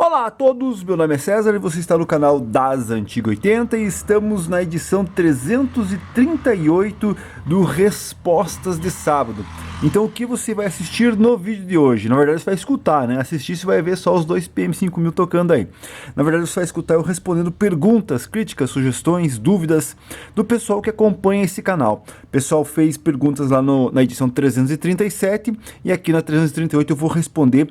Olá a todos, meu nome é César e você está no canal das Antiga 80 e estamos na edição 338 do Respostas de Sábado. Então o que você vai assistir no vídeo de hoje? Na verdade você vai escutar, né? Assistir você vai ver só os dois PM5000 tocando aí. Na verdade você vai escutar eu respondendo perguntas, críticas, sugestões, dúvidas do pessoal que acompanha esse canal. O pessoal fez perguntas lá na edição 337 e aqui na 338 eu vou responder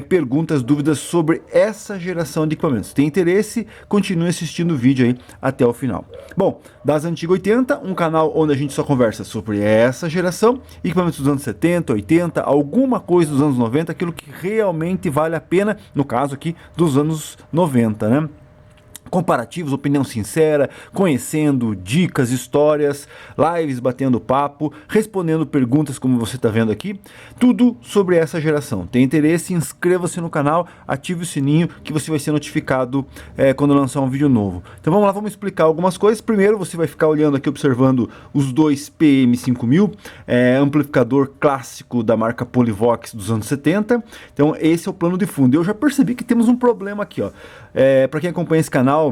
perguntas, dúvidas sobre essa geração de equipamentos. Se tem interesse, continue assistindo o vídeo aí até o final. Bom, das Antiga 80, um canal onde a gente só conversa sobre essa geração, equipamentos dos anos 70, 80, alguma coisa dos anos 90, aquilo que realmente vale a pena, no caso aqui dos anos 90, né? Comparativos, opinião sincera, conhecendo, dicas, histórias, lives batendo papo, respondendo perguntas como você está vendo aqui, tudo sobre essa geração. Tem interesse? Inscreva-se no canal, ative o sininho que você vai ser notificado quando lançar um vídeo novo. Então vamos lá, vamos explicar algumas coisas. Primeiro você vai ficar olhando aqui, observando os dois PM5000, amplificador clássico da marca Polivox dos anos 70. Então esse é o plano de fundo. Eu já percebi que temos um problema aqui, ó. Para quem acompanha esse canal,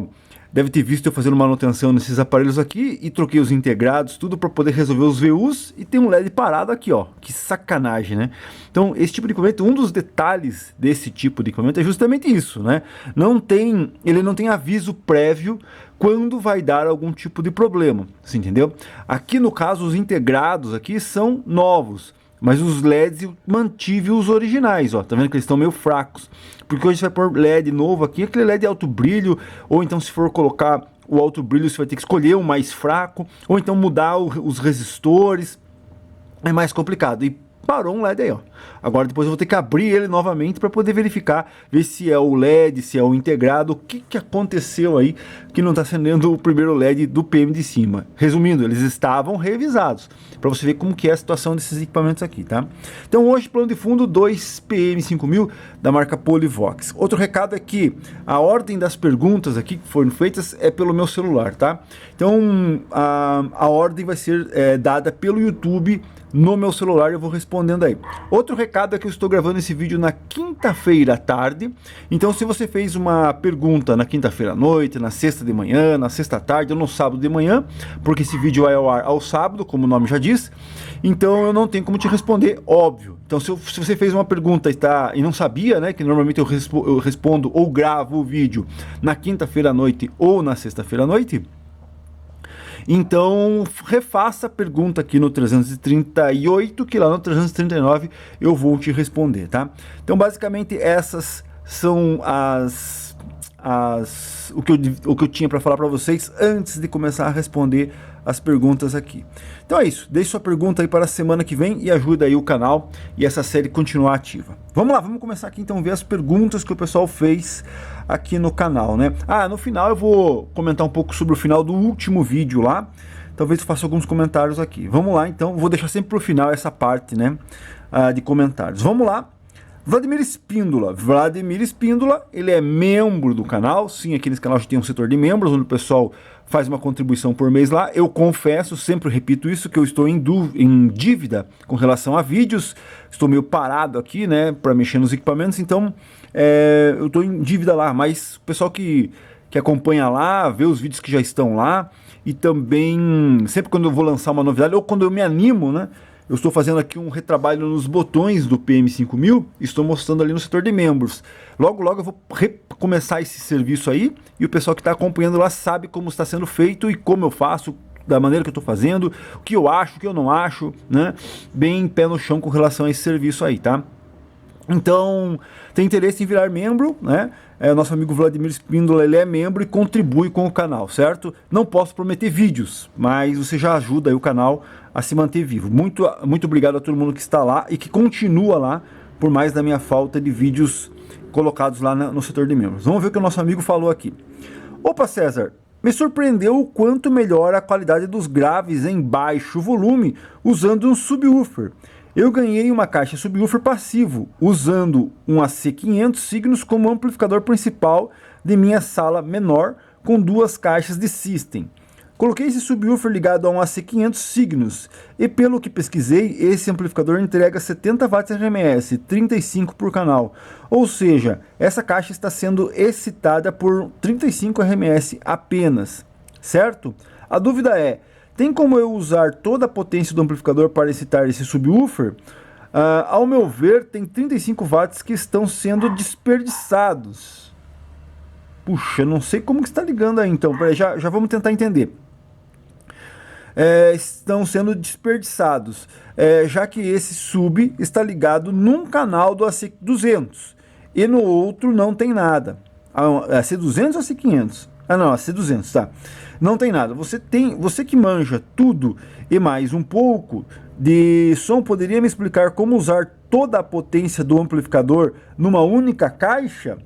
deve ter visto eu fazendo manutenção nesses aparelhos aqui e troquei os integrados, tudo para poder resolver os VUs e tem um LED parado aqui, ó. Que sacanagem, né? Então, esse tipo de equipamento, um dos detalhes desse tipo de equipamento é justamente isso, né? Ele não tem aviso prévio quando vai dar algum tipo de problema, você entendeu? Aqui no caso, os integrados aqui são novos. Mas os LEDs mantive os originais, ó. Tá vendo que eles estão meio fracos? Porque hoje você vai pôr LED novo aqui, aquele LED alto brilho, ou então se for colocar o alto brilho, você vai ter que escolher o mais fraco, ou então mudar os resistores. É mais complicado. E parou um LED aí, ó. Agora depois eu vou ter que abrir ele novamente para poder verificar, ver se é o LED, se é o integrado, o que aconteceu aí que não está acendendo o primeiro LED do PM de cima. Resumindo, eles estavam revisados, para você ver como que é a situação desses equipamentos aqui, tá? Então hoje, plano de fundo, dois PM5000 da marca Polivox. Outro recado é que a ordem das perguntas aqui que foram feitas é pelo meu celular, tá? Então a ordem vai ser dada pelo YouTube no meu celular, eu vou respondendo aí. Outro recado é que eu estou gravando esse vídeo na quinta-feira à tarde, então se você fez uma pergunta na quinta-feira à noite, na sexta de manhã, na sexta à tarde ou no sábado de manhã, porque esse vídeo vai ao ar ao sábado, como o nome já diz, então eu não tenho como te responder, óbvio. Então se você fez uma pergunta e não sabia, né, que normalmente eu respondo ou gravo o vídeo na quinta-feira à noite ou na sexta-feira à noite, então refaça a pergunta aqui no 338, que lá no 339 eu vou te responder, tá? Então basicamente essas são o que eu tinha para falar para vocês antes de começar a responder as perguntas aqui. Então é isso, deixe sua pergunta aí para a semana que vem e ajuda aí o canal e essa série continuar ativa. Vamos lá, vamos começar aqui então a ver as perguntas que o pessoal fez aqui no canal, né? No final eu vou comentar um pouco sobre o final do último vídeo lá, talvez eu faça alguns comentários aqui. Vamos lá então, vou deixar sempre para o final essa parte, né, de comentários. Vamos lá. Vladimir Espíndola, ele é membro do canal, sim, aqui nesse canal a gente tem um setor de membros, onde o pessoal faz uma contribuição por mês lá. Eu confesso, sempre repito isso, que eu estou em dívida com relação a vídeos, estou meio parado aqui, né, para mexer nos equipamentos, então eu estou em dívida lá, mas o pessoal que acompanha lá, vê os vídeos que já estão lá, e também, sempre quando eu vou lançar uma novidade, ou quando eu me animo, né, eu estou fazendo aqui um retrabalho nos botões do PM5000, estou mostrando ali no setor de membros. Logo, logo eu vou recomeçar esse serviço aí, e o pessoal que está acompanhando lá sabe como está sendo feito e como eu faço, da maneira que eu estou fazendo, o que eu acho, o que eu não acho, né? Bem pé no chão com relação a esse serviço aí, tá? Então, tem interesse em virar membro, né? Nosso amigo Vladimir Espíndola, ele é membro e contribui com o canal, certo? Não posso prometer vídeos, mas você já ajuda aí o canal a se manter vivo. Muito obrigado a todo mundo que está lá e que continua lá, por mais da minha falta de vídeos colocados lá no setor de membros. Vamos ver o que o nosso amigo falou aqui. Opa, César, me surpreendeu o quanto melhora a qualidade dos graves em baixo volume usando um subwoofer. Eu ganhei uma caixa subwoofer passivo, usando um AC500 Cygnus como amplificador principal de minha sala menor, com duas caixas de system. Coloquei esse subwoofer ligado a um AC500 Cygnus e pelo que pesquisei, esse amplificador entrega 70 watts RMS, 35 por canal. Ou seja, essa caixa está sendo excitada por 35 RMS apenas, certo? A dúvida é, tem como eu usar toda a potência do amplificador para excitar esse subwoofer? Ao meu ver, tem 35 watts que estão sendo desperdiçados. Puxa, não sei como que está ligando aí então, já vamos tentar entender. Estão sendo desperdiçados, já que esse sub está ligado num canal do AC200 e no outro não tem nada. AC200 ou AC500? Não, AC200, tá. Não tem nada. Você que manja tudo e mais um pouco de som, poderia me explicar como usar toda a potência do amplificador numa única caixa?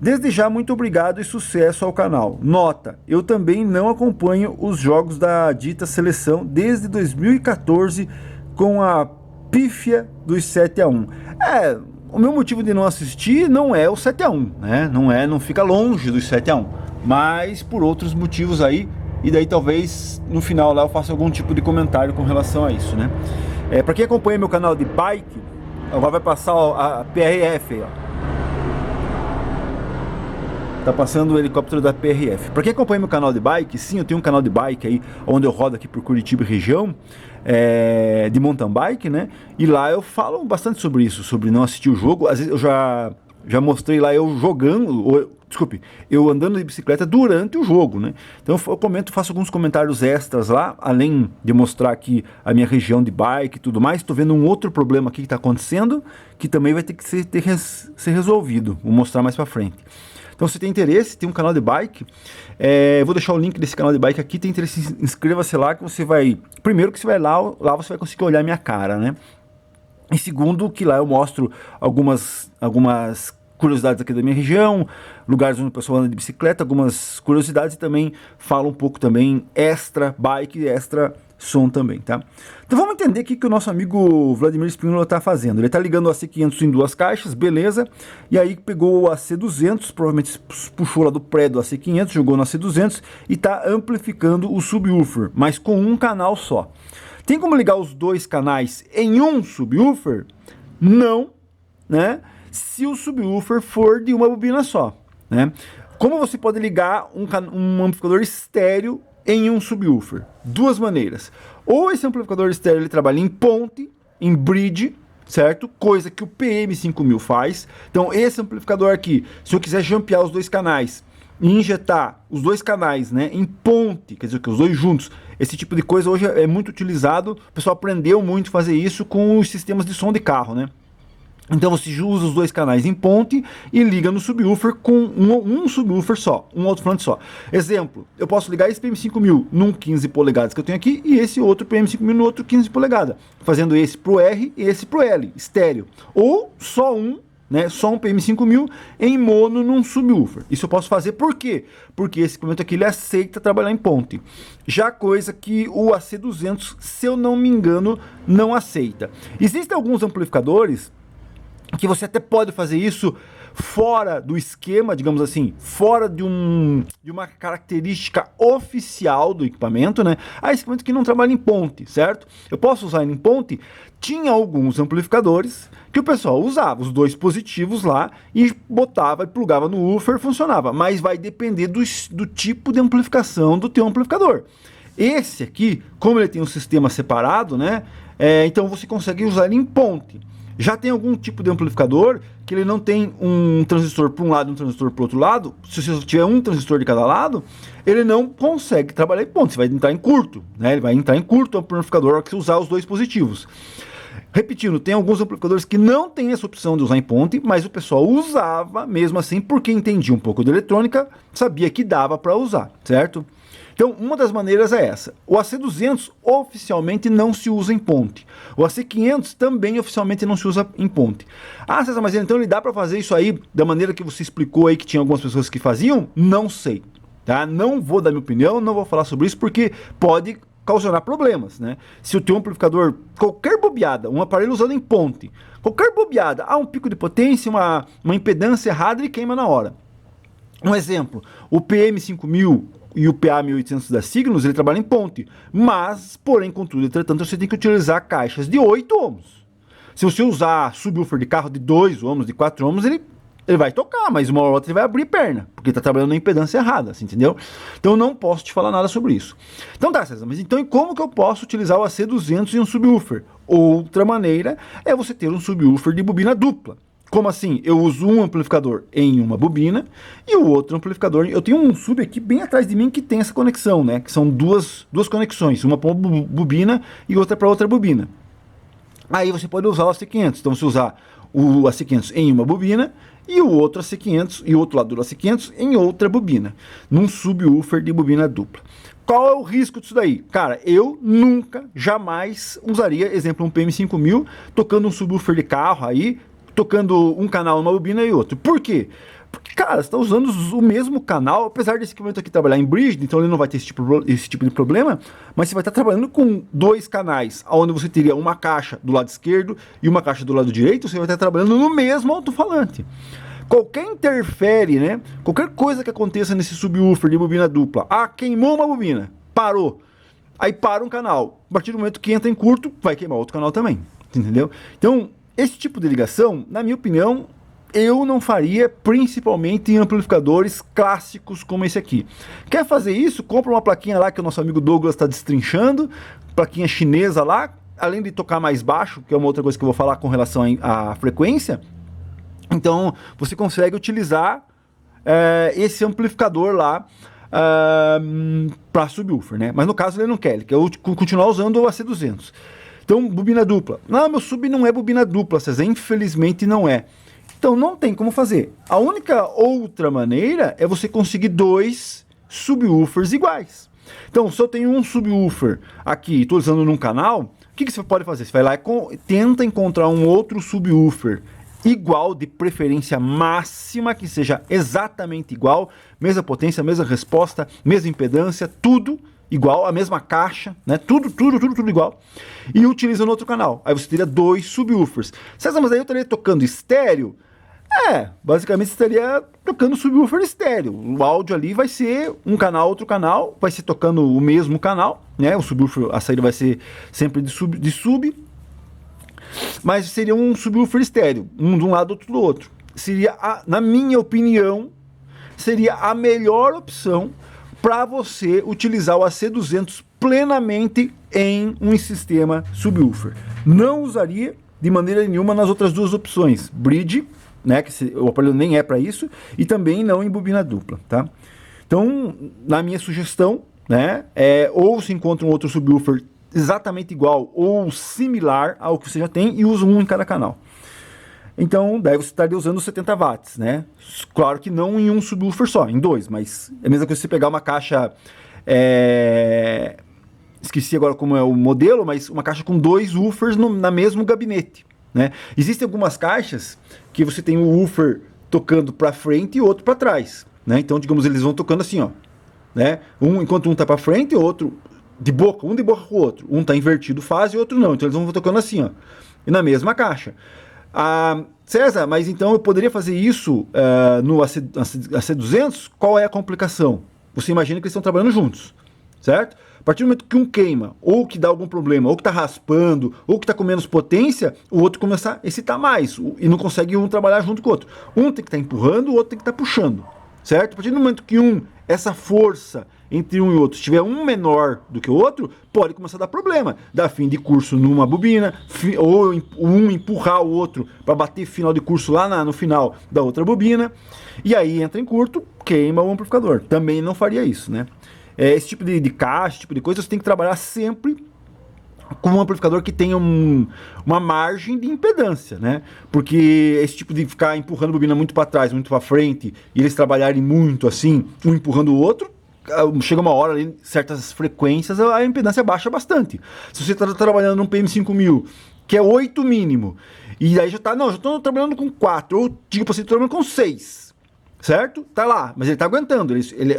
Desde já, muito obrigado e sucesso ao canal. Nota, eu também não acompanho os jogos da dita seleção desde 2014 com a pífia dos 7-1. O meu motivo de não assistir não é o 7-1, né? Não fica longe dos 7-1, mas por outros motivos aí, e daí talvez no final lá eu faça algum tipo de comentário com relação a isso, né? Para quem acompanha meu canal de bike, agora vai passar a PRF aí, ó. Tá passando o helicóptero da PRF. Para quem acompanha meu canal de bike, sim, eu tenho um canal de bike aí, onde eu rodo aqui por Curitiba e região, de mountain bike, né? E lá eu falo bastante sobre isso, sobre não assistir o jogo. Às vezes eu já mostrei lá eu jogando, eu andando de bicicleta durante o jogo, né? Então eu comento, faço alguns comentários extras lá, além de mostrar aqui a minha região de bike e tudo mais. Tô vendo um outro problema aqui que tá acontecendo, que também vai ter que ser resolvido. Vou mostrar mais pra frente. Então, se tem interesse, tem um canal de bike, vou deixar o link desse canal de bike aqui, tem interesse, inscreva-se lá que você vai, primeiro que você vai lá você vai conseguir olhar minha cara, né? E segundo, que lá eu mostro algumas curiosidades aqui da minha região, lugares onde o pessoal anda de bicicleta, algumas curiosidades e também falo um pouco também extra bike, extra som também, tá? Então vamos entender o que o nosso amigo Vladimir Spínola está fazendo. Ele está ligando o AC500 em duas caixas, beleza, e aí pegou o AC200, provavelmente puxou lá do pré do AC500, jogou no AC200 e está amplificando o subwoofer, mas com um canal só. Tem como ligar os dois canais em um subwoofer? Não, né? Se o subwoofer for de uma bobina só, né? Como você pode ligar um amplificador estéreo em um subwoofer? Duas maneiras. Ou esse amplificador estéreo ele trabalha em ponte, em bridge, certo? Coisa que o PM5000 faz. Então esse amplificador aqui, se eu quiser jampear os dois canais e injetar os dois canais, né, em ponte, quer dizer que os dois juntos, esse tipo de coisa hoje é muito utilizado. O pessoal aprendeu muito a fazer isso com os sistemas de som de carro, né? Então você usa os dois canais em ponte e liga no subwoofer com um subwoofer só, um alto-falante só. Exemplo, eu posso ligar esse PM5000 num 15 polegadas que eu tenho aqui e esse outro PM5000 no outro 15 polegadas, fazendo esse pro R e esse pro L, estéreo. Ou só um, né, só um PM5000 em mono num subwoofer. Isso eu posso fazer por quê? Porque esse equipamento aqui ele aceita trabalhar em ponte. Já coisa que o AC200, se eu não me engano, não aceita. Existem alguns amplificadores que você até pode fazer isso fora do esquema, digamos assim, fora de uma característica oficial do equipamento, né? Esse equipamento que não trabalha em ponte, certo? Eu posso usar ele em ponte. Tinha alguns amplificadores que o pessoal usava os dois positivos lá e botava e plugava no woofer, funcionava. Mas vai depender do tipo de amplificação do teu amplificador. Esse aqui, como ele tem um sistema separado, né? Então você consegue usar ele em ponte. Já tem algum tipo de amplificador que ele não tem um transistor para um lado e um transistor para o outro lado. Se você tiver um transistor de cada lado, ele não consegue trabalhar em ponte. Você vai entrar em curto, né? Ele vai entrar em curto o amplificador que você usar os dois positivos. Repetindo, tem alguns amplificadores que não tem essa opção de usar em ponte, mas o pessoal usava mesmo assim porque entendia um pouco de eletrônica, sabia que dava para usar, certo? Então, uma das maneiras é essa. O AC200 oficialmente não se usa em ponte. O AC500 também oficialmente não se usa em ponte. Ah, César, mas então ele dá para fazer isso aí da maneira que você explicou aí que tinha algumas pessoas que faziam? Não sei, tá? Não vou dar minha opinião, não vou falar sobre isso porque pode causar problemas, né? Se o teu amplificador, qualquer bobeada, um aparelho usado em ponte, qualquer bobeada, um pico de potência, uma impedância errada, ele queima na hora. Um exemplo, o PM5000 e o PA1800 da Cygnus, ele trabalha em ponte. Mas, porém, contudo, entretanto, você tem que utilizar caixas de 8 ohms. Se você usar subwoofer de carro de 2 ohms, de 4 ohms, ele vai tocar, mas uma hora ou outra ele vai abrir perna, porque está trabalhando na impedância errada, assim, entendeu? Então eu não posso te falar nada sobre isso. Então tá, César, mas então e como que eu posso utilizar o AC200 em um subwoofer? Outra maneira é você ter um subwoofer de bobina dupla. Como assim? Eu uso um amplificador em uma bobina e o outro amplificador... Eu tenho um sub aqui bem atrás de mim que tem essa conexão, né? Que são duas conexões, uma para uma bobina e outra para outra bobina. Aí você pode usar o AC500. Então você usar o AC500 em uma bobina e o outro AC500 e o outro lado do AC500 em outra bobina, num subwoofer de bobina dupla. Qual é o risco disso daí? Cara, eu nunca, jamais usaria, exemplo, um PM5000 tocando um subwoofer de carro aí, tocando um canal numa bobina e outro. Por quê? Porque, cara, você está usando o mesmo canal, apesar desse equipamento aqui trabalhar em bridge, então ele não vai ter esse tipo de problema, mas você vai estar trabalhando com 2 canais, onde você teria uma caixa do lado esquerdo e uma caixa do lado direito, você vai estar trabalhando no mesmo alto-falante. Qualquer interfere, né? Qualquer coisa que aconteça nesse subwoofer de bobina dupla, queimou uma bobina, parou, aí para um canal, a partir do momento que entra em curto, vai queimar outro canal também, entendeu? Então, esse tipo de ligação, na minha opinião, eu não faria, principalmente em amplificadores clássicos como esse aqui. Quer fazer isso? Compra uma plaquinha lá que o nosso amigo Douglas está destrinchando, plaquinha chinesa lá, além de tocar mais baixo, que é uma outra coisa que eu vou falar com relação à frequência. Então, você consegue utilizar esse amplificador lá para subwoofer, né? Mas no caso ele não quer, ele quer continuar usando o AC200. Então, bobina dupla. Não, meu sub não é bobina dupla, César, infelizmente não é. Então não tem como fazer. A única outra maneira é você conseguir 2 subwoofers iguais. Então, se eu tenho um subwoofer aqui e estou usando num canal, o que você pode fazer? Você vai lá e tenta encontrar um outro subwoofer igual, de preferência máxima, que seja exatamente igual, mesma potência, mesma resposta, mesma impedância, tudo igual, a mesma caixa, né? Tudo igual. E utiliza no outro canal. Aí você teria 2 subwoofers. César, mas aí eu estaria tocando estéreo? Basicamente você estaria tocando subwoofer estéreo. O áudio ali vai ser um canal, outro canal, vai ser tocando o mesmo canal, né? O subwoofer, a saída vai ser sempre de sub, mas seria um subwoofer estéreo, um de um lado, outro do outro. Seria, na minha opinião, seria a melhor opção para você utilizar o AC200 plenamente em um sistema subwoofer. Não usaria de maneira nenhuma nas outras 2 opções, bridge, né, que o aparelho nem é para isso, e também não em bobina dupla, tá? Então, na minha sugestão, né, ou se encontra um outro subwoofer exatamente igual ou similar ao que você já tem e usa um em cada canal. Então, daí você estaria usando 70 watts, né? Claro que não em um subwoofer só, em 2, mas é a mesma coisa que você pegar uma caixa... Esqueci agora como é o modelo, mas uma caixa com 2 woofers na mesmo gabinete, né? Existem algumas caixas que você tem um woofer tocando para frente e outro para trás, né? Então, digamos, eles vão tocando assim, ó, né? Enquanto um tá para frente, o outro de boca, um de boca com o outro. Um tá invertido fase e outro não. Então eles vão tocando assim, ó, e na mesma caixa. César, mas então eu poderia fazer isso no AC200? Qual é a complicação? Você imagina que eles estão trabalhando juntos, certo? A partir do momento que um queima, ou que dá algum problema, ou que está raspando, ou que está com menos potência, o outro começa a excitar mais, e não consegue um trabalhar junto com o outro. Um tem que estar empurrando, o outro tem que estar puxando, certo? A partir do momento que essa força entre um e outro estiver um menor do que o outro, pode começar a dar problema. Dar fim de curso numa bobina, ou um empurrar o outro para bater final de curso lá no final da outra bobina, e aí entra em curto, queima o amplificador. Também não faria isso, né? Esse tipo de caixa, esse tipo de coisa, você tem que trabalhar sempre com um amplificador que tenha uma margem de impedância, né? Porque esse tipo de ficar empurrando a bobina muito para trás, muito para frente, e eles trabalharem muito assim, um empurrando o outro, chega uma hora ali, certas frequências, a impedância baixa bastante. Se você está trabalhando num PM5000, que é 8 mínimo, e aí já estou trabalhando com 4, ou digo para você, estou trabalhando com 6. Certo? Tá lá, mas ele tá aguentando.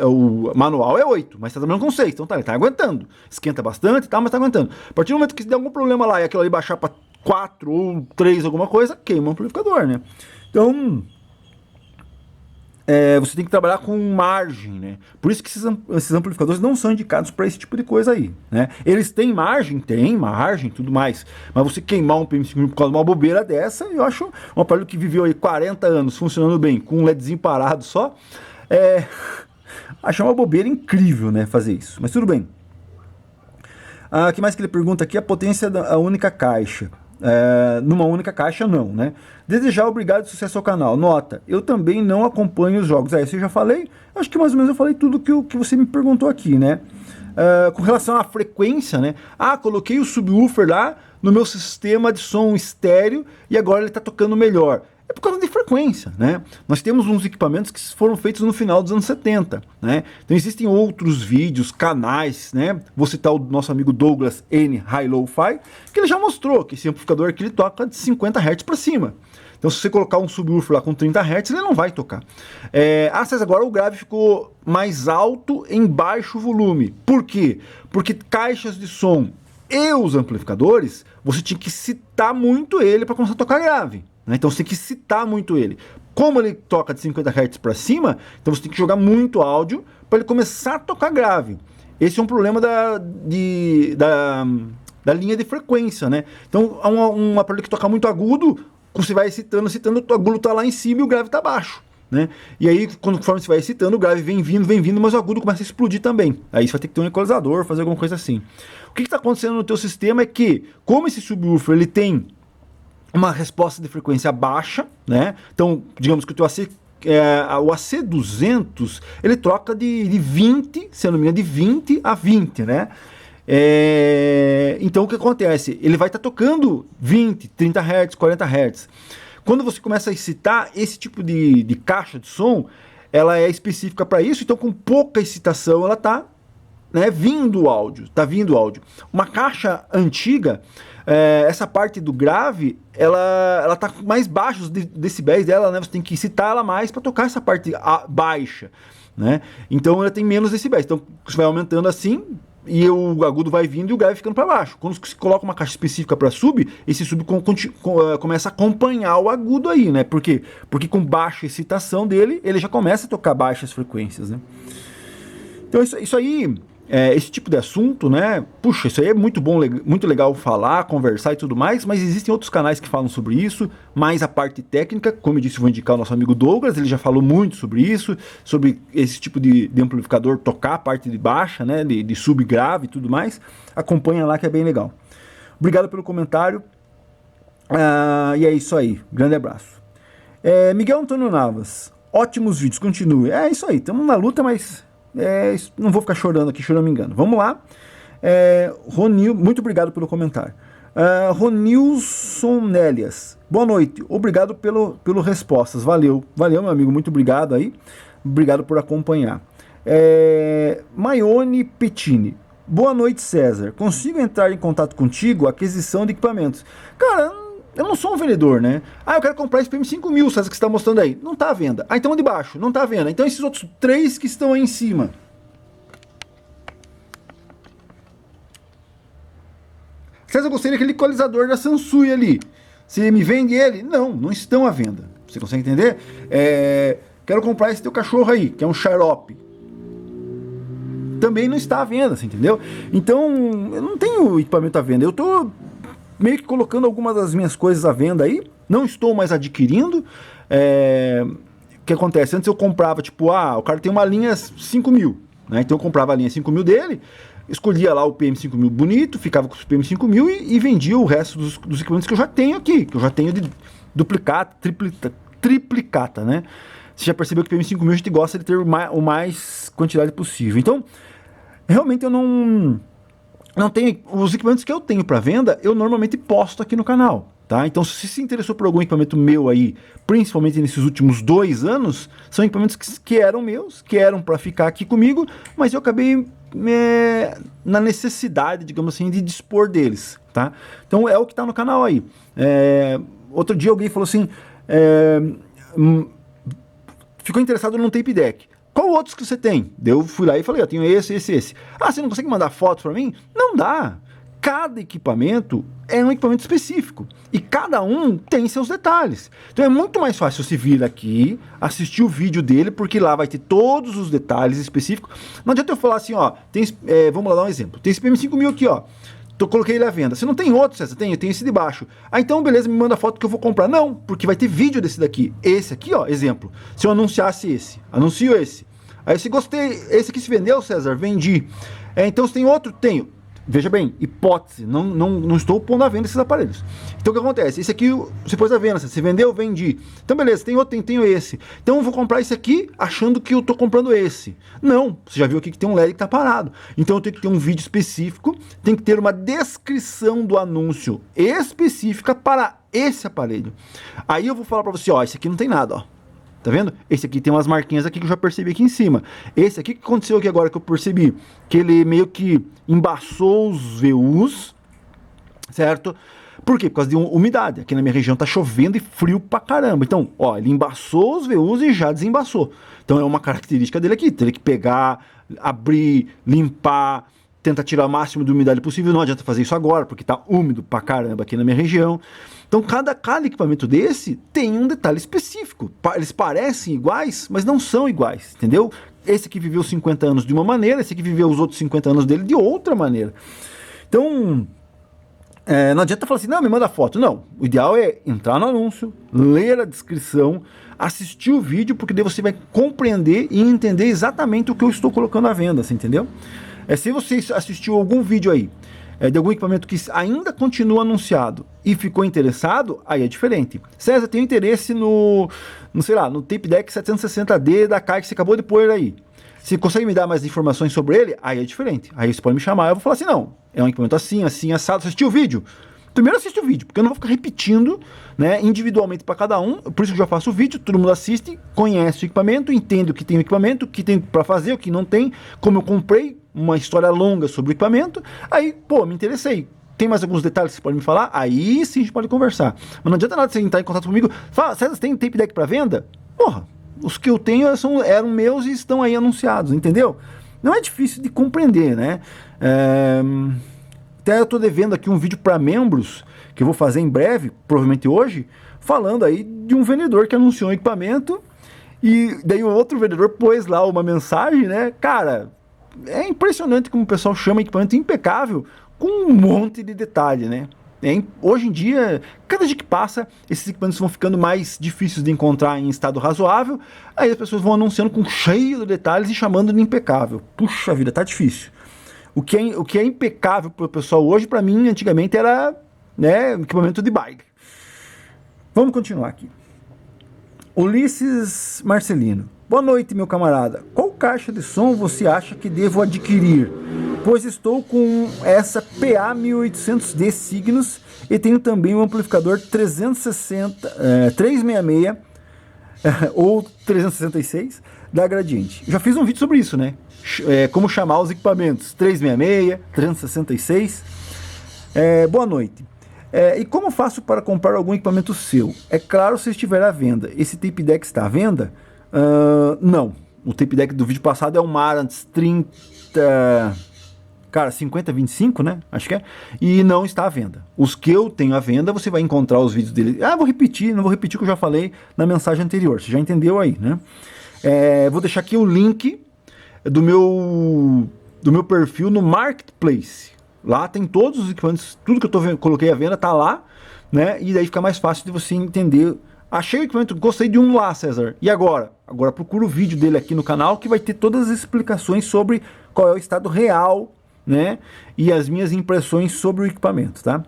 O manual é 8, mas tá trabalhando com 6. Então ele tá aguentando. Esquenta bastante, tá, mas tá aguentando. A partir do momento que der algum problema lá e aquilo ali baixar para 4 ou 3, alguma coisa, queima o amplificador, né? Então, você tem que trabalhar com margem, né? Por isso que esses amplificadores não são indicados para esse tipo de coisa aí, né? Eles têm margem, tudo mais, mas você queimar um PM5000 por causa de uma bobeira dessa, eu acho um aparelho que viveu aí 40 anos funcionando bem, com um LEDzinho parado só, acho uma bobeira incrível, né, fazer isso, mas tudo bem. O que mais que ele pergunta aqui? A potência da única caixa. Numa única caixa não, né? Desde já, obrigado e sucesso ao canal. Nota, eu também não acompanho os jogos. Isso eu já falei, acho que mais ou menos eu falei tudo que você me perguntou aqui, né? Com relação à frequência, né? Coloquei o subwoofer lá no meu sistema de som estéreo e agora ele está tocando melhor. É por causa de frequência, né? Nós temos uns equipamentos que foram feitos no final dos anos 70, né? Então existem outros vídeos, canais, né? Vou citar o nosso amigo Douglas N. High Lo-Fi, que ele já mostrou que esse amplificador aqui ele toca de 50 Hz para cima. Então se você colocar um subwoofer lá com 30 Hz, ele não vai tocar. Mas agora o grave ficou mais alto em baixo volume. Por quê? Porque caixas de som e os amplificadores, você tinha que citar muito ele para começar a tocar grave. Então você tem que citar muito ele. Como ele toca de 50 Hz para cima, então você tem que jogar muito áudio para ele começar a tocar grave. Esse é um problema da linha de frequência, né? Então um aparelho que toca muito agudo, você vai excitando, o agudo está lá em cima e o grave está baixo, né? E aí, conforme você vai excitando, o grave vem vindo, mas o agudo começa a explodir também. Aí você vai ter que ter um equalizador, fazer alguma coisa assim. O que está acontecendo no teu sistema é que, como esse subwoofer ele tem uma resposta de frequência baixa, né? Então, digamos que o teu o AC200, ele troca de 20, se eu não me engano, de 20 a 20, né? Então, o que acontece? Ele vai estar tocando 20, 30 Hz, 40 Hz. Quando você começa a excitar, esse tipo de caixa de som, ela é específica para isso, então com pouca excitação ela está, né, vindo áudio. Uma caixa antiga, essa parte do grave, ela tá mais baixa, os decibéis dela, né? Você tem que excitar ela mais para tocar essa parte baixa, né? Então ela tem menos decibéis. Então você vai aumentando assim e o agudo vai vindo e o grave ficando para baixo. Quando você coloca uma caixa específica para sub, esse sub começa a acompanhar o agudo aí, né? Por quê? Porque com baixa excitação dele, ele já começa a tocar baixas frequências, né? Então isso aí, esse tipo de assunto, né? Puxa, isso aí é muito bom, muito legal falar, conversar e tudo mais, mas existem outros canais que falam sobre isso, mais a parte técnica, como eu disse, vou indicar o nosso amigo Douglas, ele já falou muito sobre isso, sobre esse tipo de amplificador tocar a parte de baixa, né? De subgrave e tudo mais. Acompanha lá que é bem legal. Obrigado pelo comentário. E é isso aí. Grande abraço. Miguel Antônio Navas, ótimos vídeos, continue. É isso aí, estamos na luta, mas não vou ficar chorando aqui, choramingando. Vamos lá. Ronil, muito obrigado pelo comentário. Ronilson Nélias, boa noite, obrigado pelo respostas, valeu, meu amigo, muito obrigado aí, obrigado por acompanhar. Maione Pettini, boa noite, César, consigo entrar em contato contigo, aquisição de equipamentos? Cara, eu não sou um vendedor, né? Eu quero comprar esse PM5000, César, que você está mostrando aí. Não está à venda. Então o de baixo, não está à venda. Então esses outros 3 que estão aí em cima. César, eu gostei daquele equalizador da Sansui ali. Você me vende ele? Não estão à venda. Você consegue entender? Quero comprar esse teu cachorro aí, que é um xarope. Também não está à venda, você entendeu? Então, eu não tenho equipamento à venda. Eu estou meio que colocando algumas das minhas coisas à venda aí, não estou mais adquirindo. O que acontece? Antes eu comprava, tipo, o cara tem uma linha 5000, né? Então eu comprava a linha 5000 dele, escolhia lá o PM5000 bonito, ficava com o PM5000 e vendia o resto dos equipamentos que eu já tenho aqui, que eu já tenho de duplicata, triplicata, né? Você já percebeu que o PM5000 a gente gosta de ter o mais quantidade possível. Então, realmente eu não tenho, os equipamentos que eu tenho para venda, eu normalmente posto aqui no canal, tá? Então, se se interessou por algum equipamento meu aí, principalmente nesses últimos 2 anos, são equipamentos que eram meus, que eram para ficar aqui comigo, mas eu acabei na necessidade, digamos assim, de dispor deles, tá? Então, é o que tá no canal aí. Outro dia alguém falou assim, ficou interessado num tape deck. Qual outros que você tem? Eu fui lá e falei, eu tenho esse. Você não consegue mandar fotos para mim? Não dá. cada equipamento é um equipamento específico e cada um tem seus detalhes. Então é muito mais fácil você vir aqui, assistir o vídeo dele, porque lá vai ter todos os detalhes específicos. Não adianta eu falar assim, ó, vamos lá dar um exemplo. Tem esse PM5000 aqui, ó. Coloquei ele à venda. Você não tem outro, César? Tem, eu tenho esse de baixo. Ah, então beleza, me manda a foto que eu vou comprar. Não, porque vai ter vídeo desse daqui. Esse aqui, ó, exemplo. Se eu anunciasse esse, anuncio esse. Aí se gostei, esse aqui se vendeu, César, vendi. Então se tem outro, tenho. Veja bem, hipótese, não estou pondo à venda esses aparelhos. Então o que acontece? Esse aqui você pôs à venda, você vendeu, vendi. Então beleza, tem outro, tenho esse. Então eu vou comprar esse aqui achando que eu estou comprando esse. Não, você já viu aqui que tem um LED que está parado. Então eu tenho que ter um vídeo específico, tem que ter uma descrição do anúncio específica para esse aparelho. Aí eu vou falar para você, ó, esse aqui não tem nada, ó. Tá vendo? Esse aqui tem umas marquinhas aqui que eu já percebi aqui em cima. Esse aqui, o que aconteceu aqui agora que eu percebi? Que ele meio que embaçou os VUs, certo? Por quê? Por causa de umidade. Aqui na minha região tá chovendo e frio pra caramba. Então, ó, ele embaçou os VUs e já desembaçou. Então é uma característica dele aqui. Teria que pegar, abrir, limpar, tentar tirar o máximo de umidade possível. Não adianta fazer isso agora, porque tá úmido pra caramba aqui na minha região. Então, cada equipamento desse tem um detalhe específico. Eles parecem iguais, mas não são iguais, entendeu? Esse aqui viveu 50 anos de uma maneira, esse aqui viveu os outros 50 anos dele de outra maneira. Então, não adianta falar assim, não, me manda foto. Não, o ideal é entrar no anúncio, ler a descrição, assistir o vídeo, porque daí você vai compreender e entender exatamente o que eu estou colocando à venda, você entendeu? Se você assistiu algum vídeo aí, de algum equipamento que ainda continua anunciado e ficou interessado, aí é diferente. César, tem interesse sei lá, no Tape Deck 760D da Kai que você acabou de pôr aí. Você consegue me dar mais informações sobre ele? Aí é diferente. Aí você pode me chamar, eu vou falar assim, não, é um equipamento assim, assim, assado. Você assistiu o vídeo? Primeiro assiste o vídeo, porque eu não vou ficar repetindo, né, individualmente para cada um. Por isso que eu já faço o vídeo, todo mundo assiste, conhece o equipamento, entende o que tem o equipamento, o que tem para fazer, o que não tem, como eu comprei, uma história longa sobre o equipamento. Aí, pô, me interessei. Tem mais alguns detalhes que você pode me falar? Aí sim a gente pode conversar. Mas não adianta nada você entrar em contato comigo. Fala, César, tem tape deck para venda? Porra, os que eu tenho eram meus e estão aí anunciados, entendeu? Não é difícil de compreender, né? Até eu tô devendo aqui um vídeo para membros, que eu vou fazer em breve, provavelmente hoje, falando aí de um vendedor que anunciou um equipamento e daí o outro vendedor pôs lá uma mensagem, né? Cara, é impressionante como o pessoal chama equipamento impecável com um monte de detalhe, né? Hoje em dia, cada dia que passa, esses equipamentos vão ficando mais difíceis de encontrar em estado razoável, aí as pessoas vão anunciando com cheio de detalhes e chamando de impecável. Puxa vida, tá difícil. O que é impecável para o pessoal hoje, para mim, antigamente era, né, equipamento de baile. Vamos continuar aqui. Ulisses Marcelino. Boa noite, meu camarada. Qual caixa de som você acha que devo adquirir? Pois estou com essa PA1800D Signos e tenho também um amplificador 366 ou 366 da Gradiente. Já fiz um vídeo sobre isso, né? Como chamar os equipamentos 366, 366. Boa noite. E como faço para comprar algum equipamento seu? É claro, se estiver à venda. Esse tape deck está à venda? Não. O tape deck do vídeo passado é um Marantz 5025, né? Acho que é. E não está à venda. Os que eu tenho à venda, você vai encontrar os vídeos dele. Vou repetir, não vou repetir o que eu já falei na mensagem anterior. Você já entendeu aí, né? Vou deixar aqui o link do meu perfil no Marketplace. Lá tem todos os equipamentos, tudo que eu coloquei à venda tá lá, né? E daí fica mais fácil de você entender. Achei o equipamento, gostei de um lá, César. E agora? Agora procura o vídeo dele aqui no canal que vai ter todas as explicações sobre qual é o estado real, né? E as minhas impressões sobre o equipamento, tá?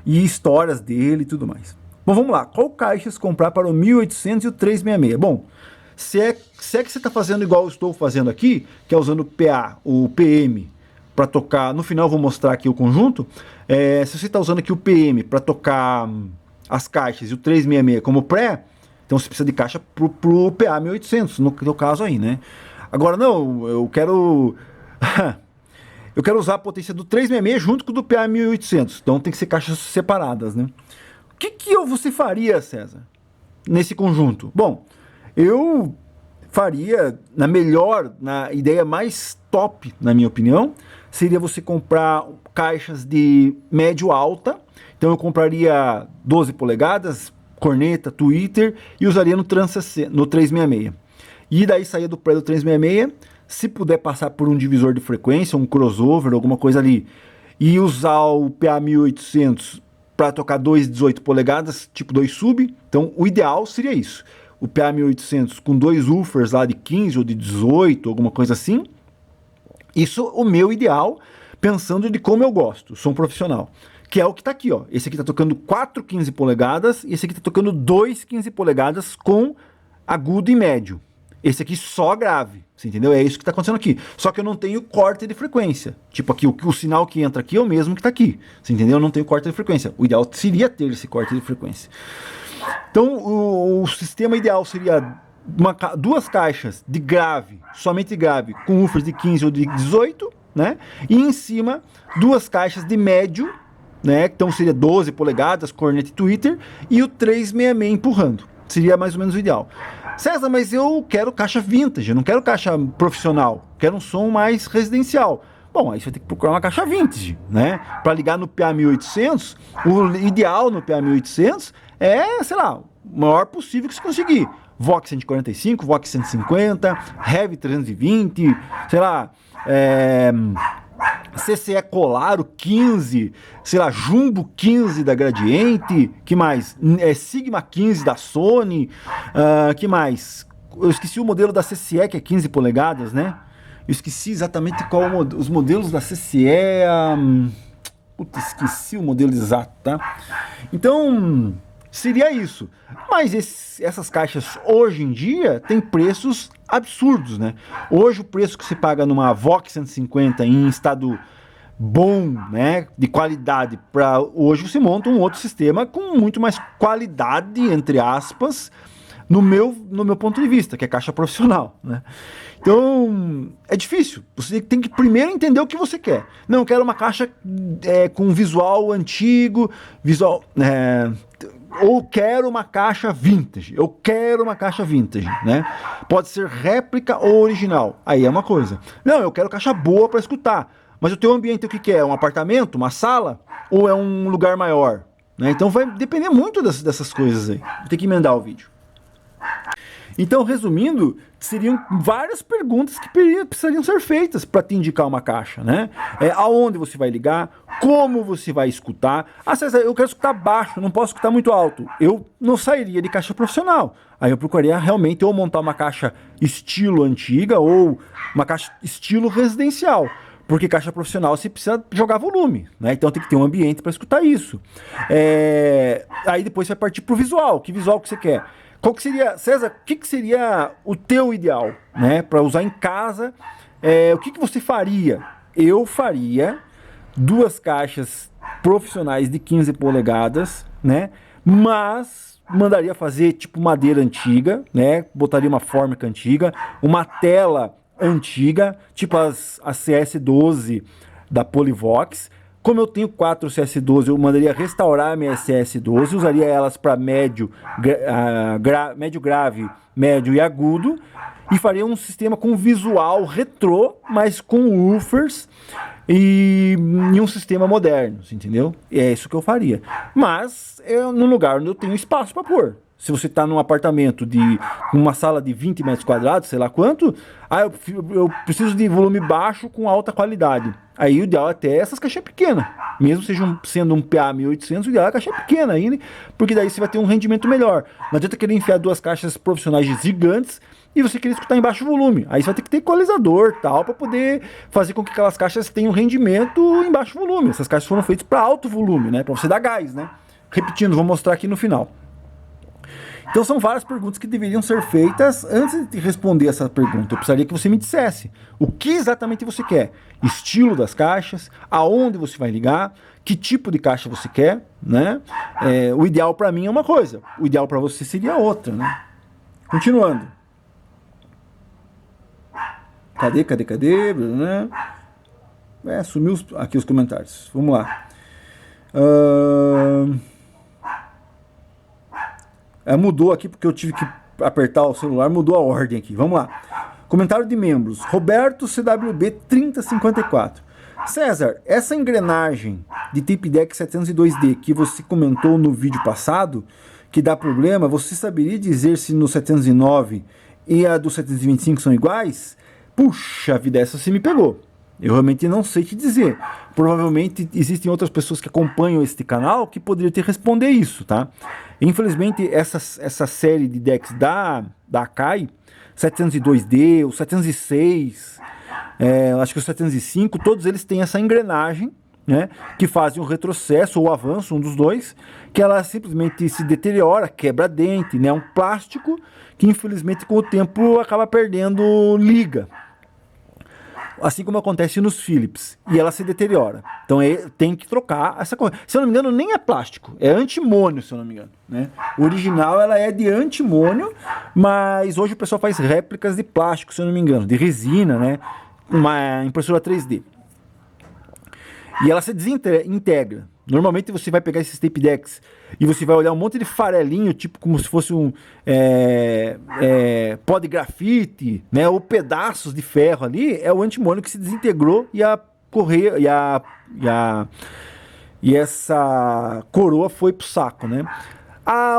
E histórias dele e tudo mais. Bom, vamos lá. Qual caixas comprar para o 1800 e o 366? Bom, se é que você está fazendo igual eu estou fazendo aqui, que é usando o PM para tocar, no final eu vou mostrar aqui o conjunto, se você está usando aqui o PM para tocar as caixas e o 366 como pré, então você precisa de caixa pro PA 1800, no teu caso aí, né? Agora não, eu quero usar a potência do 366 junto com o do PA 1800, então tem que ser caixas separadas, né? O que você faria, César, nesse conjunto? Bom, eu faria na ideia mais top, na minha opinião, seria você comprar caixas de médio alta. Então eu compraria 12 polegadas, corneta, tweeter e usaria no 366. E daí saía do pré do 366, se puder passar por um divisor de frequência, um crossover, alguma coisa ali, e usar o PA1800 para tocar 2 polegadas, tipo 2 sub. Então o ideal seria isso. O PA1800 com 2 woofers lá de 15 ou de 18, alguma coisa assim. Isso o meu ideal, pensando de como eu gosto, sou um profissional. Que é o que tá aqui, ó. Esse aqui tá tocando 4 15 polegadas e esse aqui tá tocando 2 15 polegadas com agudo e médio. Esse aqui só grave, você entendeu? É isso que tá acontecendo aqui. Só que eu não tenho corte de frequência. Tipo aqui, o sinal que entra aqui é o mesmo que tá aqui. Você entendeu? Eu não tenho corte de frequência. O ideal seria ter esse corte de frequência. Então, o sistema ideal seria duas caixas de grave, somente grave, com woofers de 15 ou de 18, né? E em cima, duas caixas de médio, né? Então seria 12 polegadas, cornet e tweeter, e o 366 empurrando. Seria mais ou menos o ideal. César, mas eu quero caixa vintage, eu não quero caixa profissional, quero um som mais residencial. Bom, aí você vai ter que procurar uma caixa vintage, né? Para ligar no PA1800, o ideal no PA1800 é, sei lá, o maior possível que você conseguir. Vox 145, Vox 150, Heavy 320, sei lá, CCE Colaro 15, sei lá, Jumbo 15 da Gradiente, que mais? Sigma 15 da Sony, que mais? Eu esqueci o modelo da CCE, que é 15 polegadas, né? Eu esqueci exatamente qual os modelos da CCE. Puta, esqueci o modelo exato, tá? Então, seria isso. Mas essas caixas, hoje em dia, tem preços absurdos, né? Hoje o preço que se paga numa Vox 150 em estado bom, né, de qualidade, para hoje você monta um outro sistema com muito mais qualidade, entre aspas, no meu ponto de vista, que é caixa profissional, né? Então, é difícil. Você tem que primeiro entender o que você quer. Não, eu quero uma caixa com visual antigo, ou quero uma caixa vintage. Eu quero uma caixa vintage, né? Pode ser réplica ou original. Aí é uma coisa. Não, eu quero caixa boa para escutar. Mas o teu ambiente o que é? Um apartamento, uma sala ou é um lugar maior? Né? Então vai depender muito dessas coisas aí. Vou ter que emendar o vídeo. Então, resumindo, seriam várias perguntas que precisariam ser feitas para te indicar uma caixa, né? Aonde você vai ligar, como você vai escutar. Ah, César, eu quero escutar baixo, não posso escutar muito alto. Eu não sairia de caixa profissional. Aí eu procuraria realmente ou montar uma caixa estilo antiga ou uma caixa estilo residencial. Porque caixa profissional você precisa jogar volume, né? Então tem que ter um ambiente para escutar isso. Aí depois você vai partir para o visual. Que visual que você quer? Qual que seria, César, o que seria o teu ideal, né, para usar em casa? O que você faria? Eu faria duas caixas profissionais de 15 polegadas, né, mas mandaria fazer tipo madeira antiga, né, botaria uma fórmica antiga, uma tela antiga, tipo as CS12 da Polivox. Como eu tenho 4 CS12, eu mandaria restaurar a minha CS12, usaria elas para médio grave, médio e agudo, e faria um sistema com visual retrô, mas com woofers e um sistema moderno, entendeu? É isso que eu faria. Mas num lugar onde eu tenho espaço para pôr. Se você está num apartamento de uma sala de 20 metros quadrados, sei lá quanto, eu preciso de volume baixo com alta qualidade. Aí o ideal é ter essas caixinhas pequenas. Mesmo sendo um PA1800, o ideal é a caixa pequena ainda, porque daí você vai ter um rendimento melhor. Não adianta querer enfiar duas caixas profissionais gigantes e você querer escutar em baixo volume. Aí você vai ter que ter equalizador tal para poder fazer com que aquelas caixas tenham rendimento em baixo volume. Essas caixas foram feitas para alto volume, né? Para você dar gás, né? Repetindo, vou mostrar aqui no final. Então são várias perguntas que deveriam ser feitas. Antes de responder essa pergunta, eu precisaria que você me dissesse o que exatamente você quer. Estilo das caixas, aonde você vai ligar, que tipo de caixa você quer, né? O ideal para mim é uma coisa, o ideal para você seria outra, né? Continuando. Cadê? Sumiu aqui os comentários. Vamos lá. Mudou aqui porque eu tive que apertar o celular, mudou a ordem aqui. Vamos lá. Comentário de membros. Roberto CWB 3054. César, essa engrenagem de tape deck 702D que você comentou no vídeo passado, que dá problema, você saberia dizer se no 709 e a do 725 são iguais? Puxa vida, essa você me pegou. Eu realmente não sei te dizer. Provavelmente existem outras pessoas que acompanham este canal que poderiam te responder isso, tá? Infelizmente, essa série de decks da Akai, 702D, o 706, acho que o 705, todos eles têm essa engrenagem, né, que fazem o retrocesso ou o avanço, um dos dois, que ela simplesmente se deteriora, quebra dente, né, um plástico que infelizmente com o tempo acaba perdendo liga. Assim como acontece nos Philips, e ela se deteriora. Então tem que trocar essa coisa. Se eu não me engano, nem é plástico, é antimônio, se eu não me engano, né? O original ela é de antimônio, mas hoje o pessoal faz réplicas de plástico, se eu não me engano, de resina, né? Uma impressora 3D. E ela se desintegra. Normalmente você vai pegar esses tape decks e você vai olhar um monte de farelinho, tipo como se fosse um pó de grafite, né, ou pedaços de ferro ali, é o antimônio que se desintegrou e a correia e essa coroa foi pro saco, né?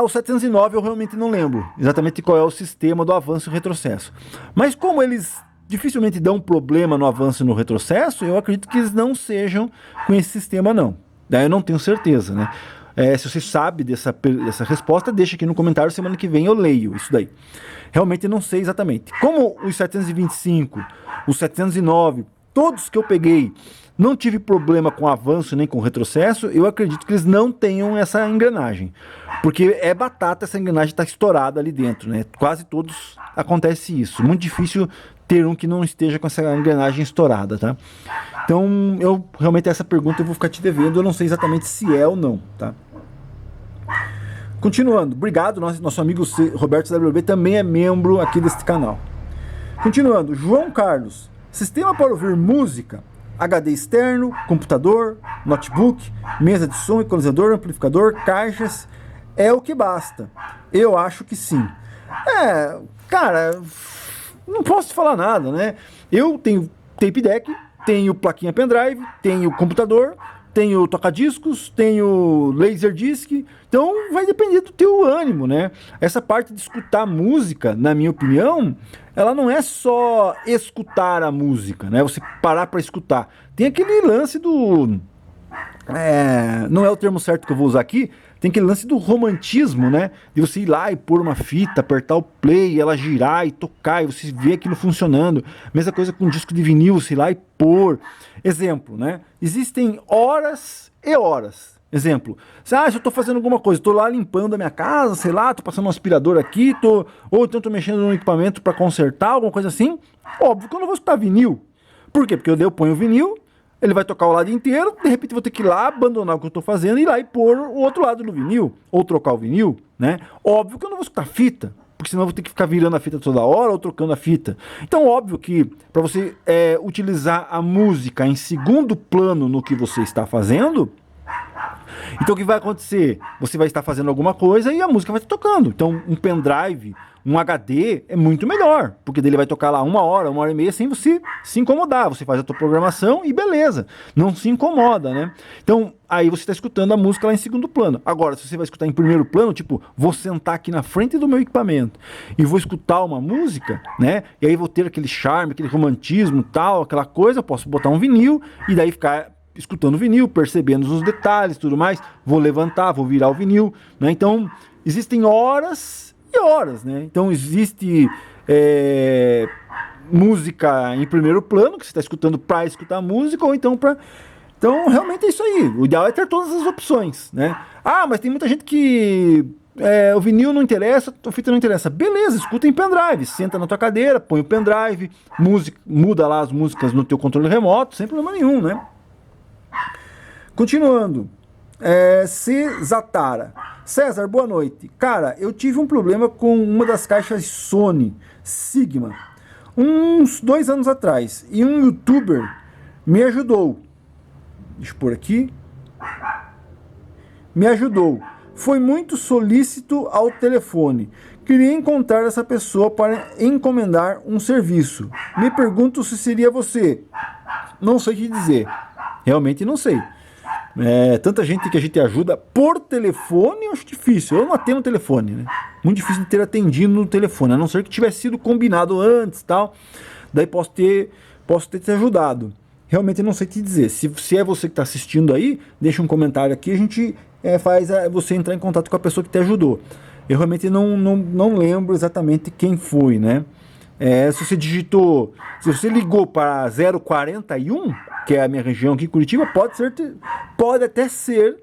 O 709 eu realmente não lembro exatamente qual é o sistema do avanço e retrocesso. Mas como eles dificilmente dão problema no avanço e no retrocesso, eu acredito que eles não sejam com esse sistema não. Daí eu não tenho certeza, né? Se você sabe dessa resposta, deixa aqui no comentário, semana que vem eu leio isso daí. Realmente eu não sei exatamente. Como os 725, os 709, todos que eu peguei, não tive problema com avanço nem com retrocesso, eu acredito que eles não tenham essa engrenagem. Porque é batata, essa engrenagem está estourada ali dentro, né? Quase todos acontece isso. Muito difícil ter um que não esteja com essa engrenagem estourada, tá? Então, eu realmente essa pergunta eu vou ficar te devendo, eu não sei exatamente se é ou não, tá? Continuando, obrigado, nosso amigo Roberto WB também é membro aqui deste canal. Continuando, João Carlos, sistema para ouvir música, HD externo, computador, notebook, mesa de som, equalizador, amplificador, caixas, é o que basta. Eu acho que sim. Cara, não posso te falar nada, né? Eu tenho tape deck, tenho plaquinha pendrive, tenho computador, tenho toca-discos, tenho laserdisc, então vai depender do teu ânimo, né? Essa parte de escutar música, na minha opinião, ela não é só escutar a música, né? Você parar para escutar. Tem aquele lance do... não é o termo certo que eu vou usar aqui, tem aquele lance do romantismo, né? De você ir lá e pôr uma fita, apertar o play, ela girar e tocar, e você vê aquilo funcionando. Mesma coisa com um disco de vinil, você ir lá e pôr. Exemplo, né? Existem horas e horas. Exemplo, se eu tô fazendo alguma coisa, tô lá limpando a minha casa, sei lá, tô passando um aspirador aqui, ou então tô mexendo no equipamento para consertar, alguma coisa assim, óbvio que eu não vou escutar vinil. Por quê? Porque eu ponho o vinil, ele vai tocar o lado inteiro, de repente eu vou ter que ir lá, abandonar o que eu estou fazendo e ir lá e pôr o outro lado do vinil, ou trocar o vinil, né? Óbvio que eu não vou escutar fita, porque senão eu vou ter que ficar virando a fita toda hora ou trocando a fita. Então, óbvio que para você utilizar a música em segundo plano no que você está fazendo, então o que vai acontecer? Você vai estar fazendo alguma coisa e a música vai estar tocando. Então, um pendrive, um HD é muito melhor, porque dele vai tocar lá 1 hora e meia sem você se incomodar. Você faz a tua programação e beleza, não se incomoda, né? Então, aí você está escutando a música lá em segundo plano. Agora, se você vai escutar em primeiro plano, tipo, vou sentar aqui na frente do meu equipamento e vou escutar uma música, né? E aí vou ter aquele charme, aquele romantismo, tal, aquela coisa, eu posso botar um vinil e daí ficar escutando o vinil, percebendo os detalhes, tudo mais, vou levantar, vou virar o vinil, né? Então, existem horas e horas, né? Então, existe música em primeiro plano, que você está escutando para escutar música, ou então para... Então, realmente é isso aí. O ideal é ter todas as opções, né? Mas tem muita gente que... o vinil não interessa, a fita não interessa. Beleza, escuta em pendrive, senta na tua cadeira, põe o pendrive, muda lá as músicas no teu controle remoto, sem problema nenhum, né? Continuando, Zatara. César, boa noite. Cara, eu tive um problema com uma das caixas Sony Sigma uns 2 anos atrás e um youtuber me ajudou. Deixa eu pôr aqui. Me ajudou. Foi muito solícito ao telefone. Queria encontrar essa pessoa para encomendar um serviço. Me pergunto se seria você. Não sei o que dizer. Realmente não sei. Tanta gente que a gente ajuda por telefone, eu acho difícil. Eu não atendo o telefone, né? Muito difícil de ter atendido no telefone, a não ser que tivesse sido combinado antes e tal. Daí posso ter te ajudado. Realmente eu não sei te dizer. Se é você que está assistindo aí, deixa um comentário aqui, a gente faz você entrar em contato com a pessoa que te ajudou. Eu realmente não lembro exatamente quem foi, né? Se você ligou para 041, que é a minha região aqui, Curitiba, pode até ser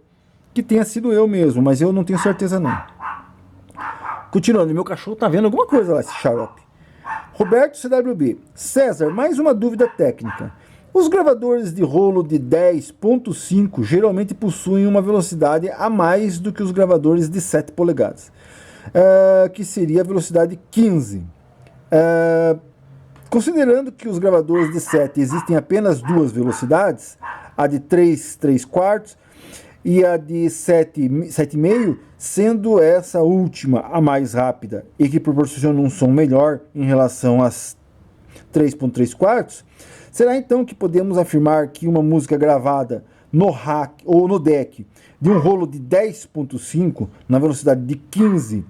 que tenha sido eu mesmo, mas eu não tenho certeza não. Continuando, meu cachorro tá vendo alguma coisa lá, esse xarope. Roberto CWB. César, mais uma dúvida técnica. Os gravadores de rolo de 10.5 geralmente possuem uma velocidade a mais do que os gravadores de 7 polegadas, que seria a velocidade 15. Considerando que os gravadores de 7 existem apenas duas velocidades, a de 3/4 e a de 7,5, sendo essa última a mais rápida e que proporciona um som melhor em relação às 3/3, será então que podemos afirmar que uma música gravada no rack ou no deck de um rolo de 10.5 na velocidade de 15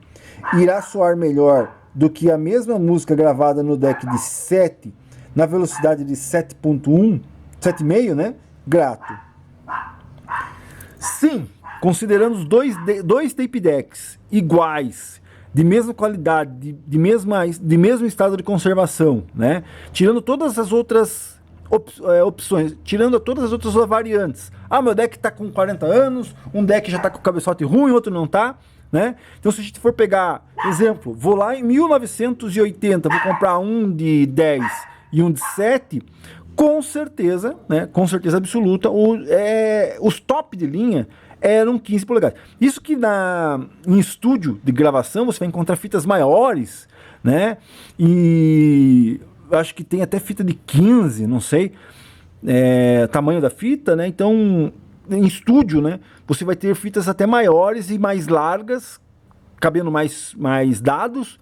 irá soar melhor do que a mesma música gravada no deck de 7 na velocidade de 7.1, 7,5, né? Grato. Sim, considerando os dois tape decks iguais, de mesma qualidade, de mesmo estado de conservação, né? Tirando todas as outras opções, tirando todas as outras variantes. Meu deck tá com 40 anos, um deck já tá com o cabeçote ruim, outro não tá, né? Então se a gente for pegar, exemplo, vou lá em 1980, vou comprar um de 10 e um de 7, com certeza, né? Com certeza absoluta, os top de linha eram 15 polegadas. Isso que em estúdio de gravação você vai encontrar fitas maiores, né? E acho que tem até fita de 15, não sei, tamanho da fita, né? Então, em estúdio, né? Você vai ter fitas até maiores e mais largas, cabendo mais dados,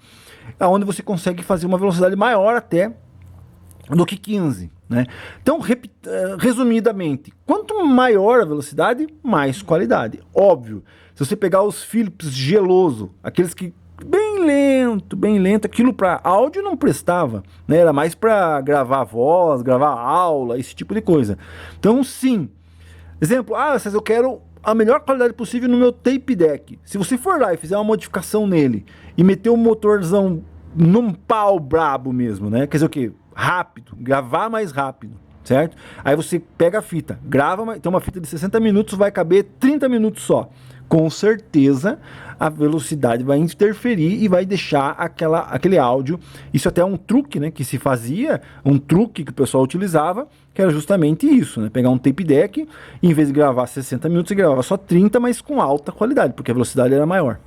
onde você consegue fazer uma velocidade maior até do que 15. Né? Então, resumidamente, quanto maior a velocidade, mais qualidade. Óbvio, se você pegar os Philips geloso, aqueles que bem lento, aquilo para áudio não prestava, né? Era mais para gravar voz, gravar aula, esse tipo de coisa. Então, sim. Exemplo, eu quero a melhor qualidade possível no meu tape deck. Se você for lá e fizer uma modificação nele e meter um motorzão num pau brabo mesmo, né? Quer dizer o quê? Rápido, gravar mais rápido, certo? Aí você pega a fita, grava, então uma fita de 60 minutos vai caber 30 minutos só. Com certeza a velocidade vai interferir e vai deixar aquele áudio. Isso até é um truque, né, que se fazia, um truque que o pessoal utilizava, que era justamente isso, né? Pegar um tape deck e em vez de gravar 60 minutos, você gravava só 30, mas com alta qualidade, porque a velocidade era maior.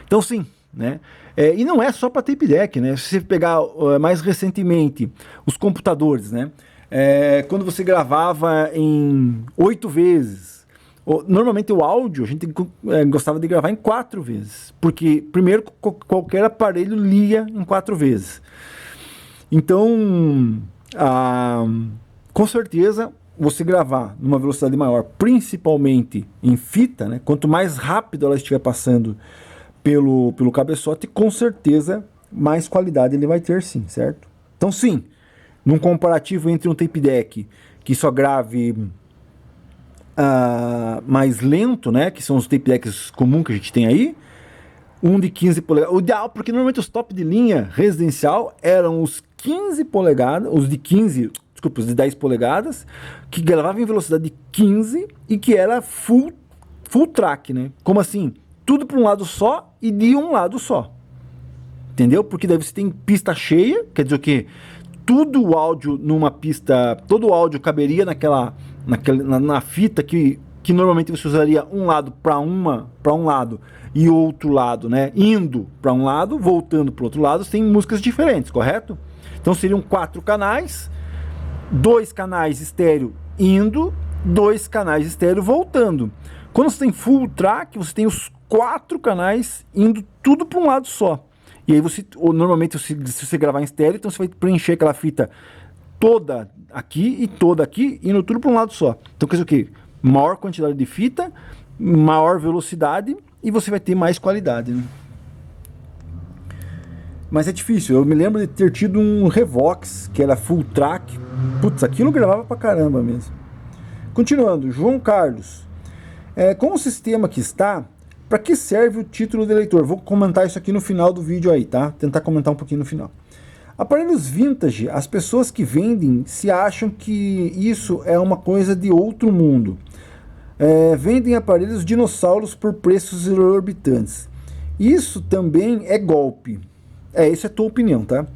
Então sim, né? E não é só para tape deck, né? Se você pegar mais recentemente os computadores, né? Quando você gravava em 8 vezes, normalmente o áudio a gente gostava de gravar em 4 vezes, porque primeiro qualquer aparelho lia em 4 vezes. Então, com certeza, você gravar numa velocidade maior, principalmente em fita, né? Quanto mais rápido ela estiver passando pelo cabeçote, com certeza mais qualidade ele vai ter, sim, certo? Então sim, num comparativo entre um tape deck que só grave mais lento, né, que são os tape decks comuns que a gente tem aí, um de 15 polegadas, o ideal, porque normalmente os top de linha residencial eram os 15 polegadas, os de 10 polegadas, que gravavam em velocidade de 15 e que era full track, né? Como assim? Tudo para um lado só e de um lado só. Entendeu? Porque daí você tem pista cheia, quer dizer o quê? Todo o áudio caberia na fita que normalmente você usaria um lado para um lado e outro lado, né? Indo para um lado, voltando para o outro lado, tem músicas diferentes, correto? Então seriam 4 canais, 2 canais estéreo indo, 2 canais estéreo voltando. Quando você tem full track, você tem os 4 canais indo tudo para um lado só. E aí normalmente se você gravar em estéreo, então você vai preencher aquela fita toda aqui e toda aqui, indo tudo para um lado só. Então quer dizer o quê? Maior quantidade de fita, maior velocidade e você vai ter mais qualidade, né? Mas é difícil. Eu me lembro de ter tido um Revox, que era full track. Putz, aquilo gravava pra caramba mesmo. Continuando, João Carlos. Com o sistema que está, para que serve o título de leitor? Vou comentar isso aqui no final do vídeo aí, tá? Tentar comentar um pouquinho no final. Aparelhos vintage, as pessoas que vendem se acham que isso é uma coisa de outro mundo. Vendem aparelhos dinossauros por preços exorbitantes. Isso também é golpe. Isso é a tua opinião, tá?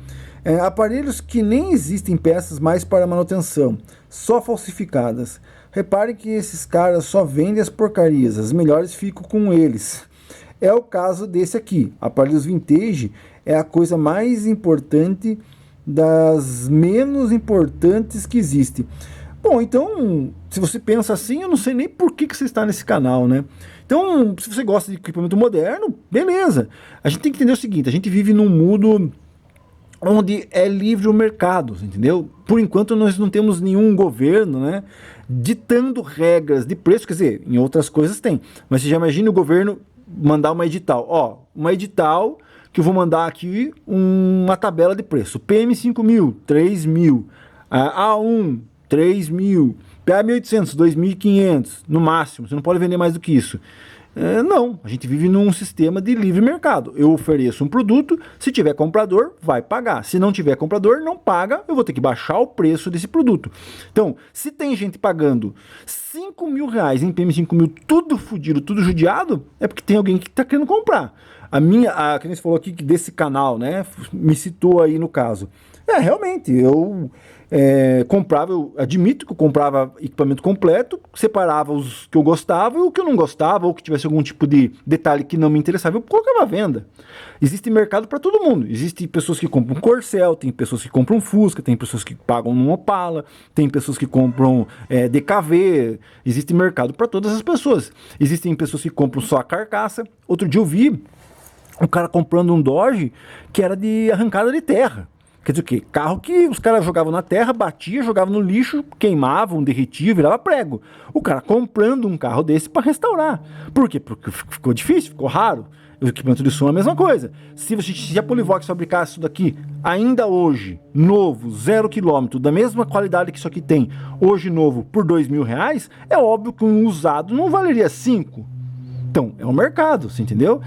Aparelhos que nem existem peças mais para manutenção, só falsificadas. Reparem que esses caras só vendem as porcarias, as melhores ficam com eles. É o caso desse aqui. Aparelhos vintage é a coisa mais importante das menos importantes que existe. Bom, então, se você pensa assim, eu não sei nem por que você está nesse canal, né? Então, se você gosta de equipamento moderno, beleza. A gente tem que entender o seguinte, a gente vive num mundo onde é livre o mercado, entendeu? Por enquanto nós não temos nenhum governo, né, ditando regras de preço, quer dizer, em outras coisas tem. Mas você já imagina o governo mandar uma edital, uma edital que eu vou mandar aqui uma tabela de preço. PM 5000, 3000, A1, 3.000, PA1800, 2.500, no máximo, você não pode vender mais do que isso. Não, a gente vive num sistema de livre mercado. Eu ofereço um produto, se tiver comprador, vai pagar. Se não tiver comprador, não paga, eu vou ter que baixar o preço desse produto. Então, se tem gente pagando 5 mil reais em PM5000, tudo fodido, tudo judiado, é porque tem alguém que está querendo comprar. Que nem você falou aqui desse canal, né, me citou aí no caso. Realmente, eu comprava, eu admito que eu comprava equipamento completo, separava os que eu gostava e o que eu não gostava, ou que tivesse algum tipo de detalhe que não me interessava, eu colocava à venda. Existe mercado para todo mundo. Existem pessoas que compram um Corcel, tem pessoas que compram um Fusca, tem pessoas que pagam um Opala, tem pessoas que compram DKV, existe mercado para todas as pessoas. Existem pessoas que compram só a carcaça. Outro dia eu vi um cara comprando um Dodge que era de arrancada de terra. Quer dizer o quê? Carro que os caras jogavam na terra, batia, jogavam no lixo, queimavam, derretiam, virava prego. O cara comprando um carro desse para restaurar. Por quê? Porque ficou difícil, ficou raro. O equipamento de som é a mesma coisa. Se a Polivox fabricasse isso daqui, ainda hoje, novo, 0 km, da mesma qualidade que isso aqui tem, hoje novo, por R$2.000, é óbvio que um usado não valeria 5. Então, é um mercado, você entendeu?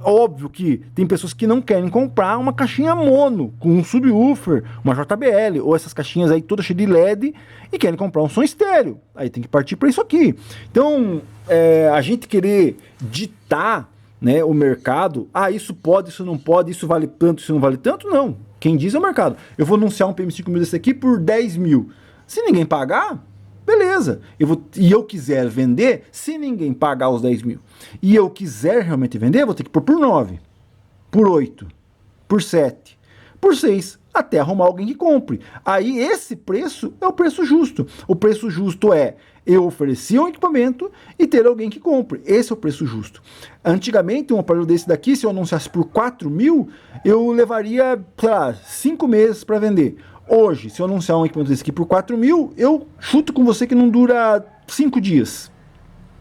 Óbvio que tem pessoas que não querem comprar uma caixinha mono, com um subwoofer, uma JBL, ou essas caixinhas aí todas cheias de LED, e querem comprar um som estéreo. Aí tem que partir para isso aqui. Então, a gente querer ditar, né, o mercado, isso pode, isso não pode, isso vale tanto, isso não vale tanto, não. Quem diz é o mercado. Eu vou anunciar um PM5000 desse aqui por 10 mil. Se ninguém pagar, beleza, e eu quiser vender, se ninguém pagar os 10 mil, e eu quiser realmente vender, eu vou ter que pôr por 9, por 8, por 7, por 6, até arrumar alguém que compre. Aí esse preço é o preço justo. O preço justo é eu oferecer um equipamento e ter alguém que compre. Esse é o preço justo. Antigamente, um aparelho desse daqui, se eu anunciasse por 4 mil, eu levaria, sei lá, 5 meses para vender. Hoje, se eu anunciar um equipamento desse aqui por 4 mil, eu chuto com você que não dura 5 dias.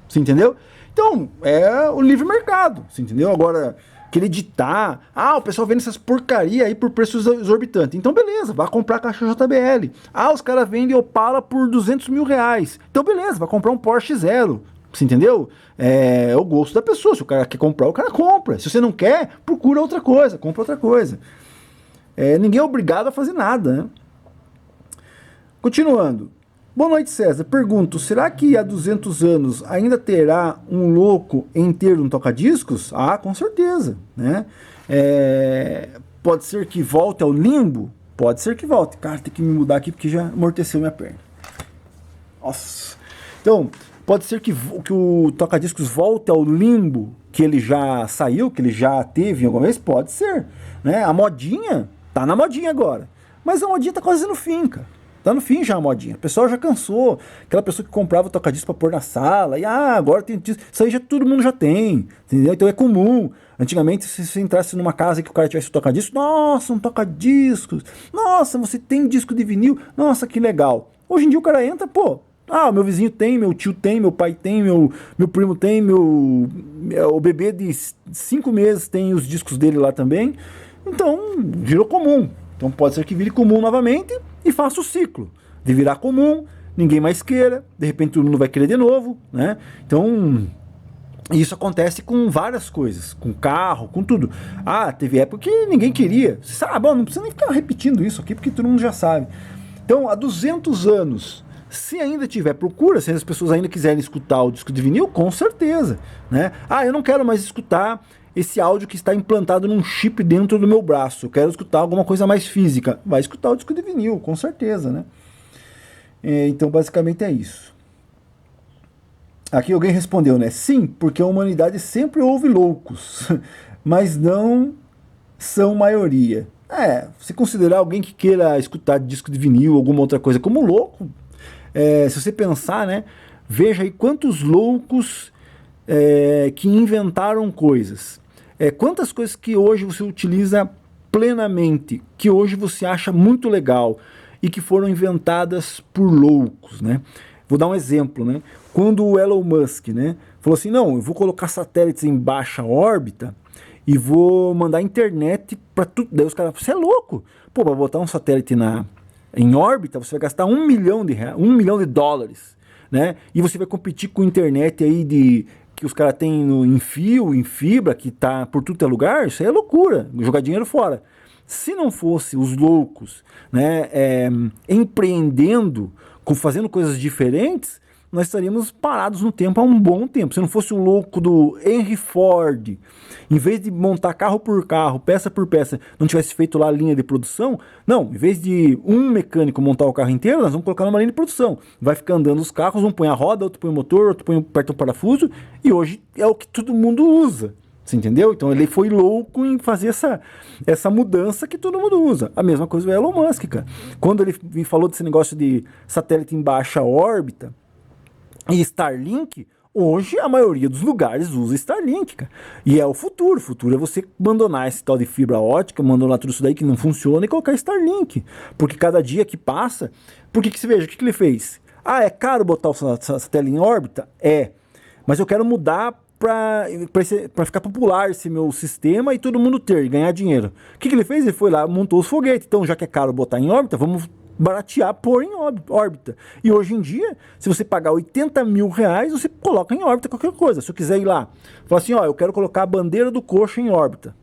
Você entendeu? Então, é o livre mercado. Você entendeu? Agora, querer ditar, o pessoal vende essas porcaria aí por preços exorbitantes. Então, beleza, vai comprar a caixa JBL. Os caras vendem Opala por 200 mil reais. Então, beleza, vai comprar um Porsche Zero. Você entendeu? É o gosto da pessoa. Se o cara quer comprar, o cara compra. Se você não quer, procura outra coisa, compra outra coisa. Ninguém é obrigado a fazer nada, né? Continuando. Boa noite, César. Pergunto, será que há 200 anos ainda terá um louco em ter um toca-discos? Com certeza, né? Pode ser que volte ao limbo? Pode ser que volte. Cara, tem que me mudar aqui porque já amorteceu minha perna. Nossa. Então, pode ser que o toca-discos volte ao limbo que ele já saiu, que ele já teve alguma vez? Pode ser, né? A modinha tá na modinha agora. Mas a modinha tá quase no fim, cara. Tá no fim já a modinha. O pessoal já cansou. Aquela pessoa que comprava o toca-disco pra pôr na sala. E agora tem disco. Isso aí já todo mundo já tem. Entendeu? Então é comum. Antigamente, se você entrasse numa casa que o cara tivesse um toca-disco, nossa, um toca-discos. Nossa, você tem disco de vinil. Nossa, que legal. Hoje em dia o cara entra, pô. Meu vizinho tem, meu tio tem, meu pai tem, meu primo tem, o bebê de 5 meses tem os discos dele lá também. Então, virou comum. Então pode ser que vire comum novamente e faça o ciclo de virar comum, ninguém mais queira, de repente todo mundo vai querer de novo, né? Então, isso acontece com várias coisas, com carro, com tudo. Teve época que ninguém queria. Você sabe, não precisa nem ficar repetindo isso aqui, porque todo mundo já sabe. Então, há 200 anos, se ainda tiver procura, se as pessoas ainda quiserem escutar o disco de vinil, com certeza, né? Eu não quero mais escutar esse áudio que está implantado num chip dentro do meu braço. Eu quero escutar alguma coisa mais física. Vai escutar o disco de vinil, com certeza, né? Então, basicamente é isso. Aqui alguém respondeu, né? Sim, porque a humanidade sempre houve loucos, mas não são maioria. Se considerar alguém que queira escutar disco de vinil, alguma outra coisa como louco, se você pensar, né? Veja aí quantos loucos que inventaram coisas. Quantas coisas que hoje você utiliza plenamente, que hoje você acha muito legal e que foram inventadas por loucos, né? Vou dar um exemplo, né? Quando o Elon Musk, né, falou assim, não, eu vou colocar satélites em baixa órbita e vou mandar internet para tudo. Daí os caras, você é louco? Pô, para botar um satélite em órbita, você vai gastar $1 milhão, $1 milhão, né? E você vai competir com internet aí que os caras têm em fio, em fibra, que tá por tudo que é lugar. Isso aí é loucura, jogar dinheiro fora. Se não fosse os loucos, né, empreendendo, fazendo coisas diferentes, nós estaríamos parados no tempo há um bom tempo. Se não fosse o louco do Henry Ford, em vez de montar carro por carro, peça por peça, não tivesse feito lá a linha de produção, não, em vez de um mecânico montar o carro inteiro, nós vamos colocar numa linha de produção. Vai ficar andando os carros, um põe a roda, outro põe o motor, outro aperta o parafuso, e hoje é o que todo mundo usa. Você entendeu? Então ele foi louco em fazer essa mudança que todo mundo usa. A mesma coisa do Elon Musk, cara. Quando ele falou desse negócio de satélite em baixa órbita, e Starlink, hoje a maioria dos lugares usa Starlink, cara. E é o futuro. O futuro é você abandonar esse tal de fibra ótica, abandonar tudo isso daí que não funciona e colocar Starlink. Porque cada dia que passa... Porque que você veja, o que ele fez? É caro botar o satélite em órbita? Mas eu quero mudar para ficar popular esse meu sistema e todo mundo ter, e ganhar dinheiro. O que ele fez? Ele foi lá, montou os foguetes. Então, já que é caro botar em órbita, vamos baratear, pôr em órbita. E hoje em dia, se você pagar R$80 mil, você coloca em órbita qualquer coisa. Se eu quiser ir lá, falar assim, eu quero colocar a bandeira do coxa em órbita.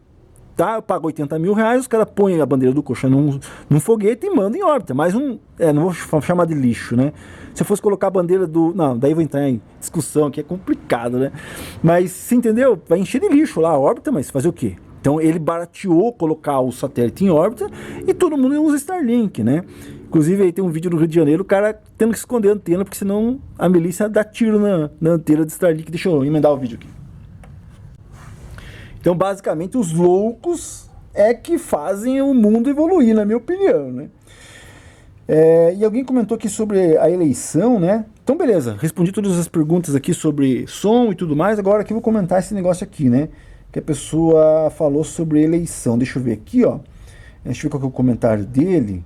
Tá? Eu pago R$80 mil, os caras põem a bandeira do coxa num foguete e mandam em órbita. Mais não vou chamar de lixo, né? Se eu fosse colocar a bandeira do... Não, daí vou entrar em discussão aqui, é complicado, né? Mas, você entendeu? Vai encher de lixo lá a órbita, mas fazer o quê? Então ele barateou colocar o satélite em órbita e todo mundo usa Starlink, né? Inclusive aí tem um vídeo no Rio de Janeiro, o cara tendo que esconder a antena, porque senão a milícia dá tiro na antena de Starlink. Deixa eu emendar o vídeo aqui. Então basicamente os loucos é que fazem o mundo evoluir, na minha opinião, né? E alguém comentou aqui sobre a eleição, né? Então beleza, respondi todas as perguntas aqui sobre som e tudo mais. Agora aqui eu vou comentar esse negócio aqui, né? Que a pessoa falou sobre eleição. Deixa eu ver aqui, ó. Deixa eu ver qual que é o comentário dele.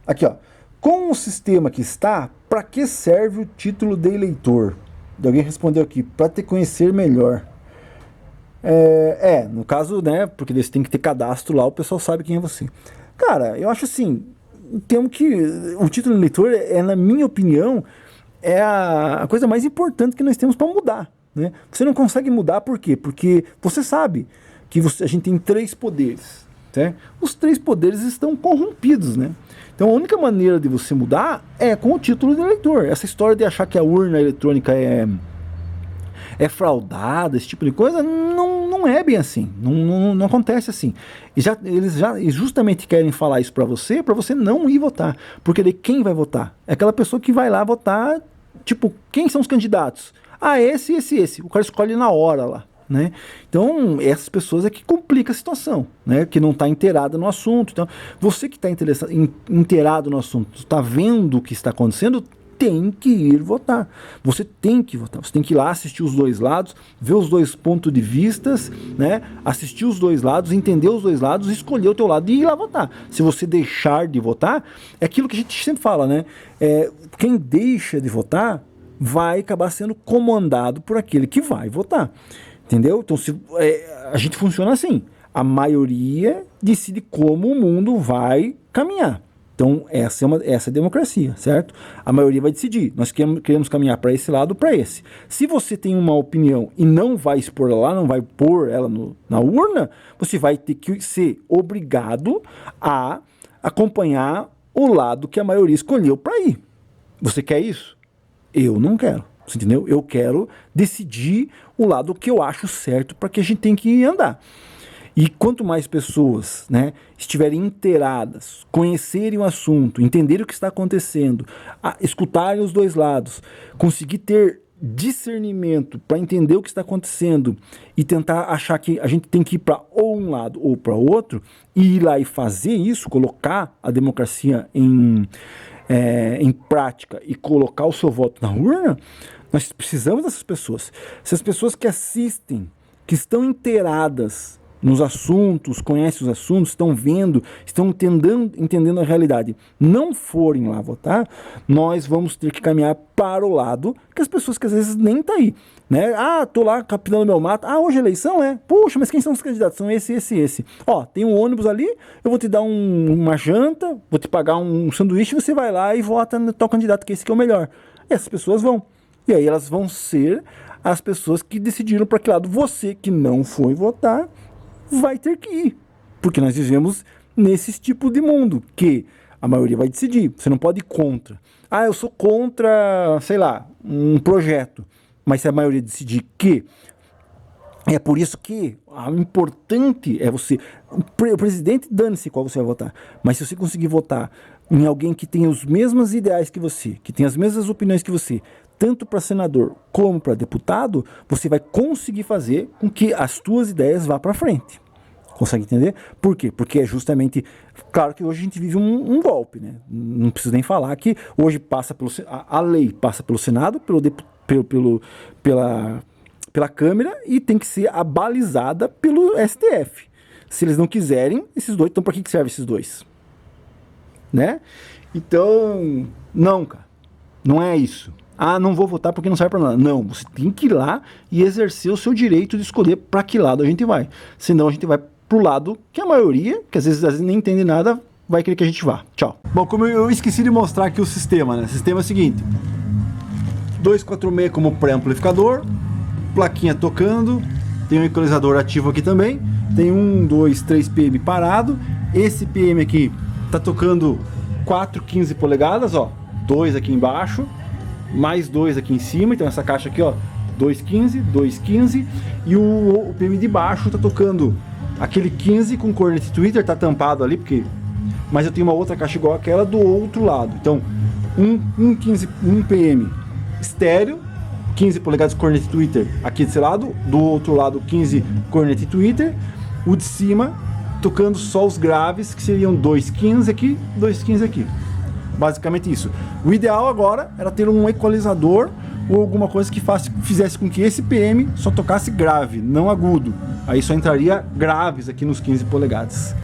Aqui, ó. Com o sistema que está, para que serve o título de eleitor? Alguém respondeu aqui, para te conhecer melhor. No caso, né? Porque você tem que ter cadastro lá, o pessoal sabe quem é você. Cara, eu acho assim, o título de eleitor na minha opinião, é a coisa mais importante que nós temos para mudar. Né? Você não consegue mudar por quê? Porque você sabe que a gente tem 3 poderes. Certo? Os 3 poderes estão corrompidos. Né? Então a única maneira de você mudar é com o título de eleitor. Essa história de achar que a urna eletrônica é fraudada, esse tipo de coisa, não é bem assim. Não acontece assim. Eles justamente querem falar isso para você não ir votar. Porque daí quem vai votar? É aquela pessoa que vai lá votar, tipo, quem são os candidatos? Esse. O cara escolhe na hora lá. né? Então, essas pessoas é que complica a situação, né? Que não está inteirada no assunto. Então, você que está inteirado no assunto, está vendo o que está acontecendo, tem que ir votar. Você tem que votar. Você tem que ir lá assistir os dois lados, ver os dois pontos de vistas, né? Assistir os dois lados, entender os dois lados, escolher o teu lado e ir lá votar. Se você deixar de votar, é aquilo que a gente sempre fala, né? Quem deixa de votar vai acabar sendo comandado por aquele que vai votar. Entendeu? Então, a gente funciona assim. A maioria decide como o mundo vai caminhar. Então, essa é a democracia, certo? A maioria vai decidir. Nós queremos caminhar para esse lado ou para esse. Se você tem uma opinião e não vai expor ela lá, não vai pôr ela na urna, você vai ter que ser obrigado a acompanhar o lado que a maioria escolheu para ir. Você quer isso? Eu não quero. Você entendeu? Eu quero decidir o lado que eu acho certo para que a gente tem que andar. E quanto mais pessoas, né, estiverem inteiradas, conhecerem o assunto, entenderem o que está acontecendo, escutarem os dois lados, conseguir ter discernimento para entender o que está acontecendo e tentar achar que a gente tem que ir para ou um lado ou para o outro, e ir lá e fazer isso, colocar a democracia em prática e colocar o seu voto na urna, nós precisamos dessas pessoas. Se as pessoas que assistem, que estão inteiradas nos assuntos, conhecem os assuntos, estão vendo, estão entendendo a realidade, não forem lá votar, nós vamos ter que caminhar para o lado que as pessoas que às vezes nem estão aí, né? Tô lá capinando meu mato, hoje é eleição, puxa, mas quem são os candidatos? São esse. Tem um ônibus ali, eu vou te dar uma janta, vou te pagar um sanduíche, você vai lá e vota no tal candidato, que esse que é o melhor. E essas pessoas vão. E aí elas vão ser as pessoas que decidiram para que lado. Você que não foi votar vai ter que ir, porque nós vivemos nesse tipo de mundo que a maioria vai decidir. Você não pode ir contra. Eu sou contra, sei lá, um projeto, mas se a maioria decidir que é por isso que o importante é você, o presidente, dane-se qual você vai votar, mas se você conseguir votar em alguém que tem os mesmos ideais que você, que tem as mesmas opiniões que você, tanto para senador como para deputado, você vai conseguir fazer com que as tuas ideias vá para frente. Consegue entender? Por quê? Porque é justamente... Claro que hoje a gente vive um golpe, né? Não preciso nem falar que hoje passa a lei passa pelo Senado, pela Câmara, e tem que ser abalizada pelo STF. Se eles não quiserem, esses dois... Então, para que serve esses dois? Né? Então, não, cara. Não é isso. Não vou votar porque não serve para nada. Não, você tem que ir lá e exercer o seu direito de escolher para que lado a gente vai. Senão a gente vai pro lado que a maioria, que às vezes nem entende nada, vai querer que a gente vá. Tchau. Bom, como eu esqueci de mostrar aqui o sistema, né? O sistema é o seguinte: 246 como pré-amplificador, plaquinha tocando, tem um equalizador ativo aqui também, tem 1, 2, 3 PM parado. Esse PM aqui tá tocando 4,15 polegadas, 2 aqui embaixo, mais 2 aqui em cima, então essa caixa aqui, 2,15, 2,15, e o PM de baixo tá tocando aquele 15 com cornet tweeter, tá tampado ali, mas eu tenho uma outra caixa igual aquela do outro lado, então 1 PM estéreo, 15 polegadas cornet tweeter aqui desse lado, do outro lado 15 cornet tweeter, o de cima tocando só os graves, que seriam 2,15 aqui, 2,15 aqui. Basicamente isso. O ideal agora era ter um equalizador ou alguma coisa que fizesse com que esse PM só tocasse grave, não agudo. Aí só entraria graves aqui nos 15 polegadas.